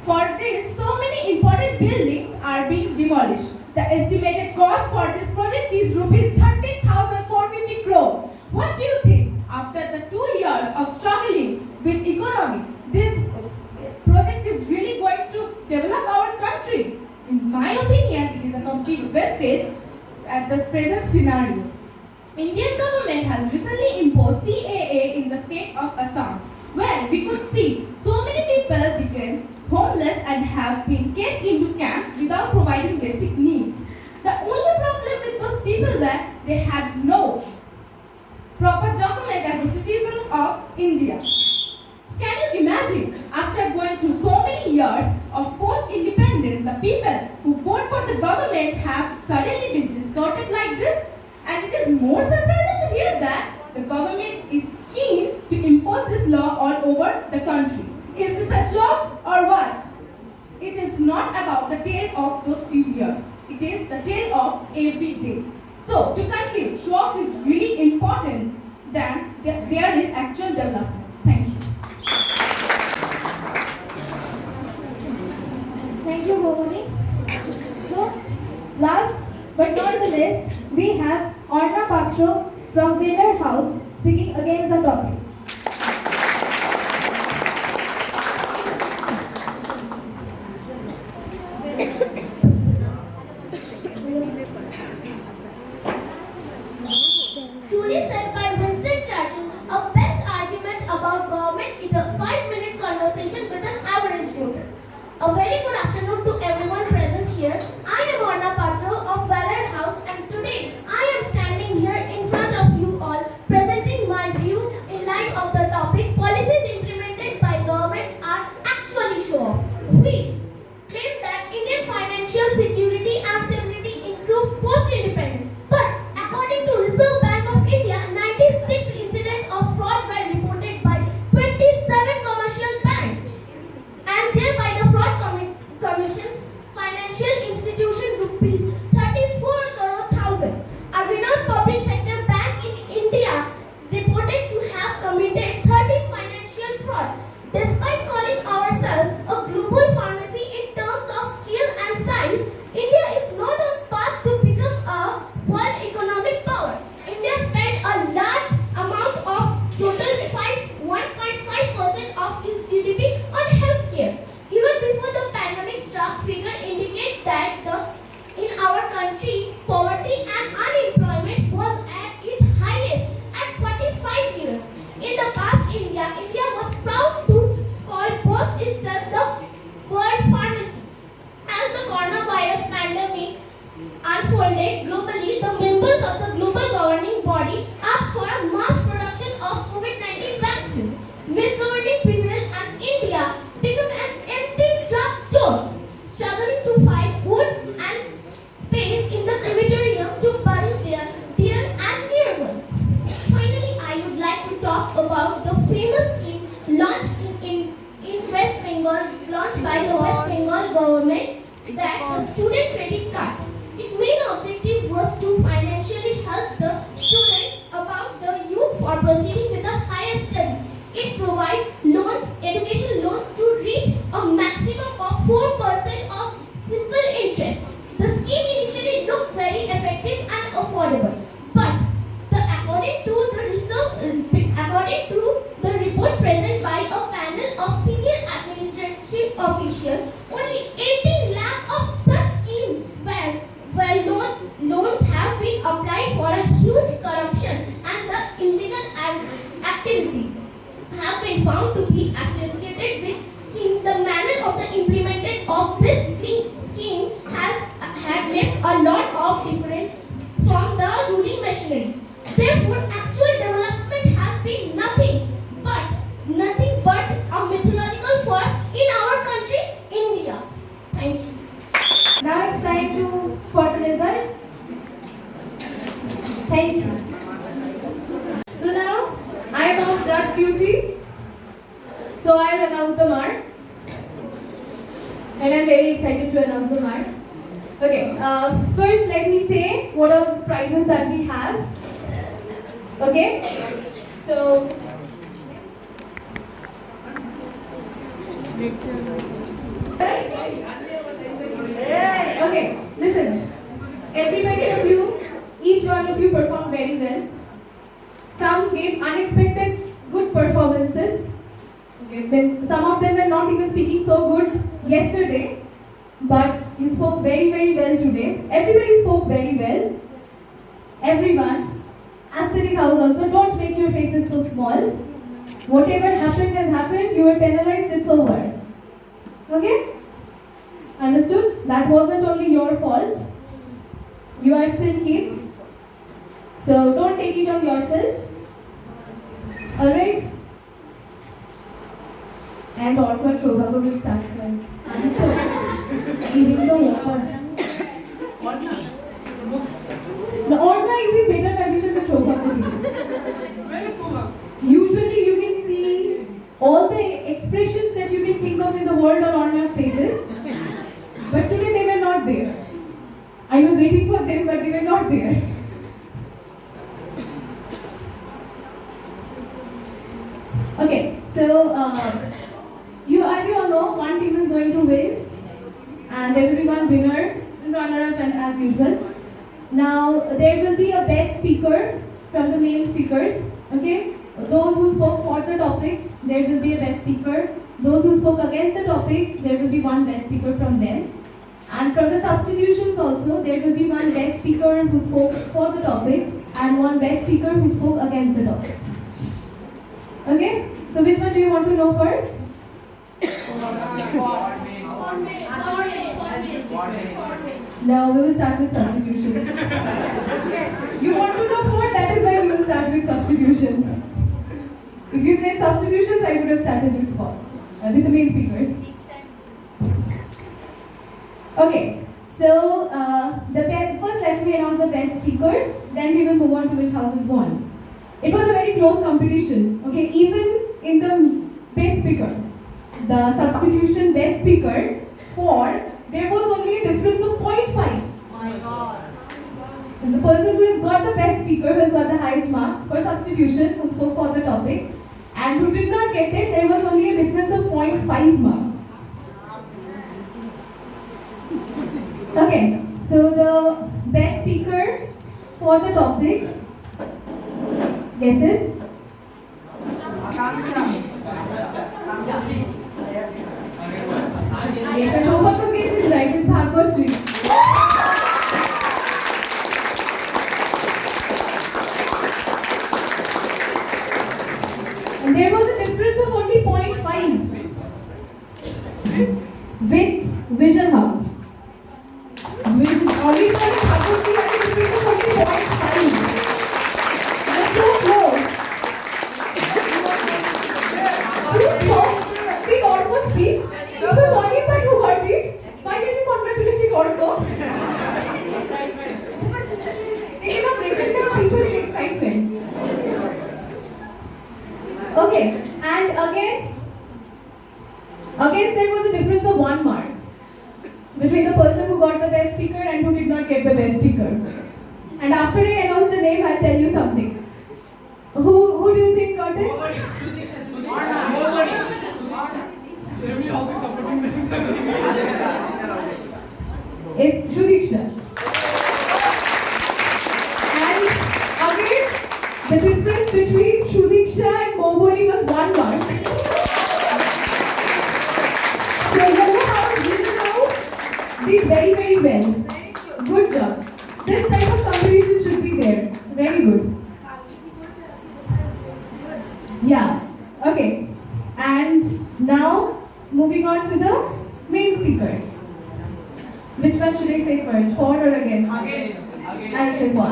For this, so many important buildings are being demolished. The estimated cost for this project is rupees 30,450 crore. What do you think? After the 2 years of struggling with economy, this project is really going to develop our country? In my opinion, it is a complete wastage at the present scenario. Indian government has recently imposed CAA in the state of Assam, where we could see so many people became homeless and have been kept into camps without providing basic needs. The only problem with those people were they had no proper document as a citizen of India. Can you imagine, after going through so many years of post-independence, the people who vote for the government have suddenly been discarded like this? And it is more surprising to hear that the government is keen to impose this law all over the country. Is this a joke or what? It is not about the tale of those few years. It is the tale of every day. So, to conclude, show-off is really important than there is actual development. Thank you. Thank you, Gogoni. So, last but not the least, we have Orna Pachro from Wheeler House speaking against the topic. Truly said by Winston Churchill, a best argument about government is a 5-minute conversation with an average voter. A very good afternoon to everyone present here. I am Orna Pachro of Ballard House, and today I am standing here in front of you all presenting my view in light of the topic policies implemented by government are actually show off. We claim that Indian financial security and stability improved post-independence, but according to Reserve Bank of India, 96 incidents of fraud were reported by 27 commercial banks, and thereby the fraud commission financial institution rupees 34 crore thousand. A renowned public sector bank in India reported to have committed 30 financial fraud. Despite calling ourselves a global pharmacy in terms of scale and size, India is not on path to become a world economic power. India spent a large amount of total 1.5% of its GDP on healthcare. Even before the pandemic struck, figures indicate that in our country, poverty and unemployment was at its highest at 45 years. In the past, India was proud to boast itself the world pharmacy. As the coronavirus pandemic unfolded globally, the members of the global governing body asked for a mass production of COVID-19 vaccine. Misgoverning prevailed and India became an empty drugstore, struggling to find wood and space in the crematorium to bury their dear and near ones. Finally, I would like to talk about the famous scheme launched in West Bengal, launched by the West Bengal government, that the student credit card. Its main objective was to financially help the student about the youth for proceeding with a higher study. It provides loans, education loans to reach a maximum of 4% of simple interest. The scheme initially looked very effective and affordable, but according to the report presented by a panel of senior administrative officials, only 18 lakh of such schemes where loans have been applied for a huge corruption and the illegal activities have been found to be associated with scheme. The manner of the implementation of this scheme had left a lot of different from the ruling machinery. Therefore, actual development has been nothing but a mythological force in our country, India. Thank you. Now it's time for the result. Thank you. So now, I am on judge duty. So I'll announce the marks. And I'm very excited to announce the marks. Okay, first let me say what are the prizes that we have. Okay, so okay, listen. Means some of them were not even speaking so good yesterday, but you spoke very, very well today. Everybody spoke very well. Everyone. Aesthetic house also, don't make your faces so small. Whatever happened has happened, you were penalized, it's over. Okay? Understood? That wasn't only your fault. You are still kids. So don't take it on yourself. Alright? And Orkwa Shobha will start crying. Giving the water. The Orkwa is in better condition than Shobha. Usually you can see all the expressions that you can think of in the world on Orna's faces. But today they were not there. I was waiting for them, but they were not there. Okay, so as you all know, one team is going to win, and there will be one winner and runner-up, and as usual. Now there will be a best speaker from the main speakers. Okay, those who spoke for the topic, there will be a best speaker. Those who spoke against the topic, there will be one best speaker from them. And from the substitutions also, there will be one best speaker who spoke for the topic and one best speaker who spoke against the topic. Okay? So which one do you want to know first? No, we will start with substitutions. You want to know what? That is why we will start with substitutions. If you said substitutions, I would have started with the main speakers. Okay, so first let me announce the best speakers, then we will move on to which house is won. It was a very close competition, okay, even in the best speaker, the substitution best speaker, there was only a difference of 0.5. My God. The person who has got the best speaker, who has got the highest marks for substitution, who spoke for the topic, and who did not get it, there was only a difference of 0.5 marks. Okay, so the best speaker for the topic, guesses? Yes, and Shobha's guess is right, it's Bhagwasri. And there was a difference of only 0.5 with Vision House. Only for Bhagwasri had a difference of only 0.5. That's so close. Who thought? Did Orko speak? It was only but who heard it. Why can you congratulate Orko? They cannot pretend that people in excitement. Okay, and against there was a difference of 1 mark between the person who got the best speaker and who did not get the best speaker. And after I announce the name, I'll tell you something. Who do you think got it? It's Shudiksha. And again, the difference between Shudiksha and Mogoni was 1 mark. So Yellow House, Vision House did very, very well. Good job. This type of competition should be there. Very good. Yeah. Okay. And now moving on to the main speakers. Which one should I say first? For or against? Against. I'll say for.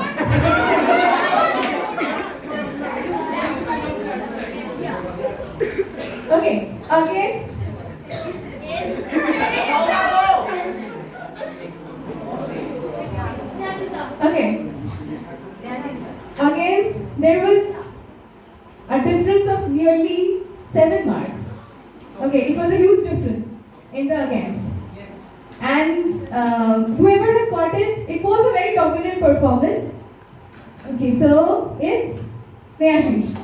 Okay. Against. Okay. Against, there was a difference of nearly 7 marks. Okay, it was a huge difference in the against. And whoever has got it, it was a very dominant performance. Okay, so it's Snehashish.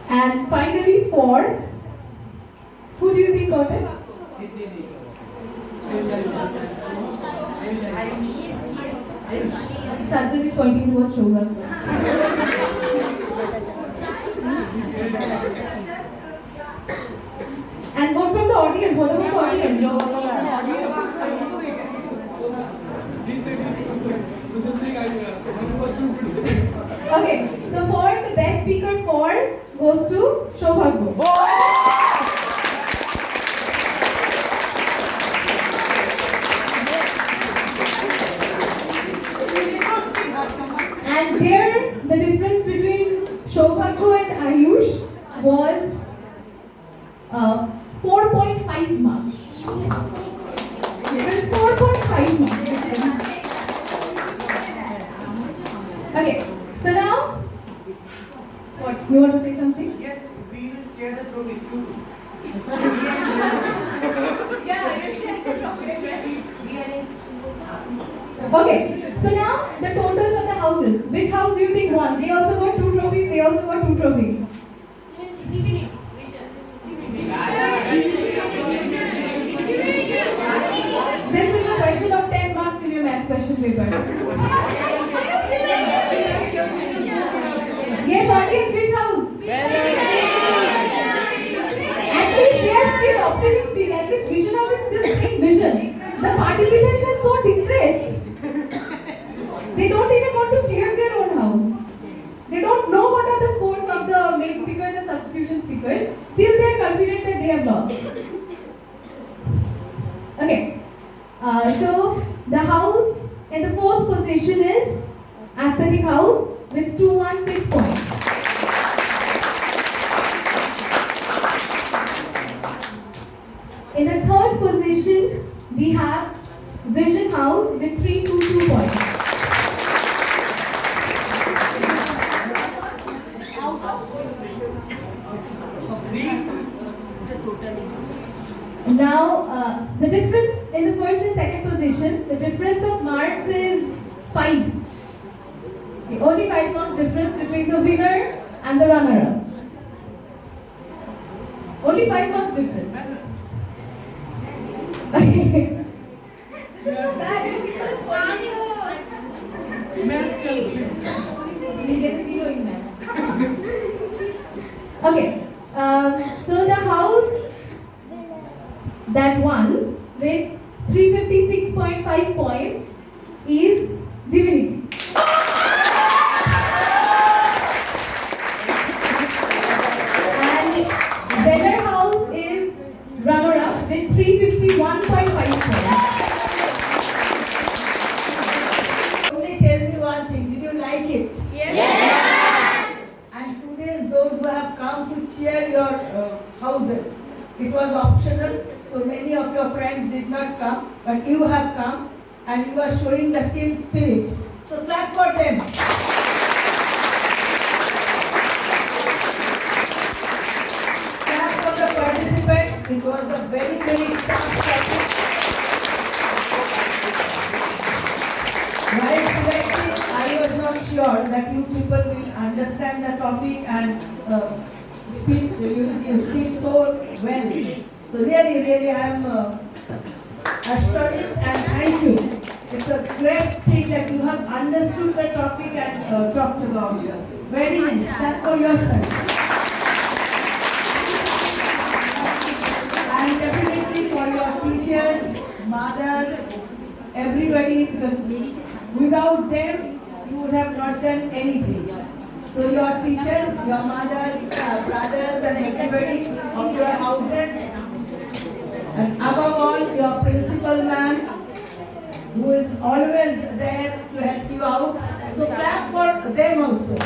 And finally, for who do you think got it? Sajjan is pointing towards Shobha. And what from the audience? What about the audience? Okay, so for the best speaker 4 goes to Shobha. And there, the difference between Shobhako and Ayush was 4.5 marks. It was 4.5 marks difference. Okay, so now, what? You want to say something? Yes, we will share the trophies too. Yeah, I will share the trophies. Okay, so now the totals of the houses. Which house do you think won? They also got 2 trophies, they also got 2 trophies. This is a question of 10 marks in your maths question paper. Yes, audience, which house? At least they are still optimistic. At least Vision House is still seeing vision. The participants are so depressed. They don't even want to cheer their own house. They don't know what are the scores of the main speakers and substitution speakers. Still, they are confident that they have lost. Okay. So the house in the 4th position is Aesthetic House with 216 points. In the 3rd position, we have Vision House with 322 points. Now, the difference in the 1st and 2nd position, the difference of marks is 5. Only 5 marks difference between the winner and the runner-up. Only 5 marks difference. Okay. This is so bad. People are spoiling We'll get a 0 in maths. Okay. So the house that won with 356.5 points is Divinity. And Beller House is runner-up with 351.5 points. Only tell me one thing, did you like it? Yes. And today's those who have come to cheer your houses, it was optional, so many of your friends did not come, but you have come and you are showing the team spirit. So clap for them. Clap for the participants. It was a very, very tough topic. While selecting, I was not sure that you people will understand the topic and speak. You speak so well. So really, really, I am astonished and thank you. It's a great thing that you have understood the topic and talked about it. Very nice. Clap for yourself. And definitely for your teachers, mothers, everybody, because without them, you would have not done anything. So your teachers, your mothers, brothers and everybody of your houses, and above all, your principal man, who is always there to help you out. So clap for them also.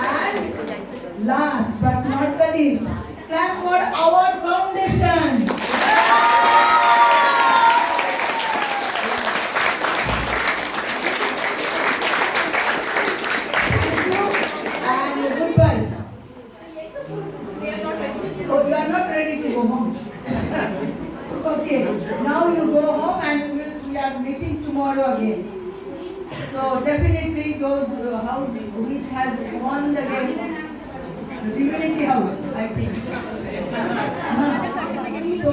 And last but not the least, clap for our foundation. And goodbye. Oh, you are not ready to go home. Okay, now you go home and we are meeting tomorrow again. So definitely those house which has won the game, the Divinity House, I think. So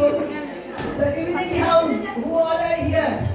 the Divinity House, who all are here.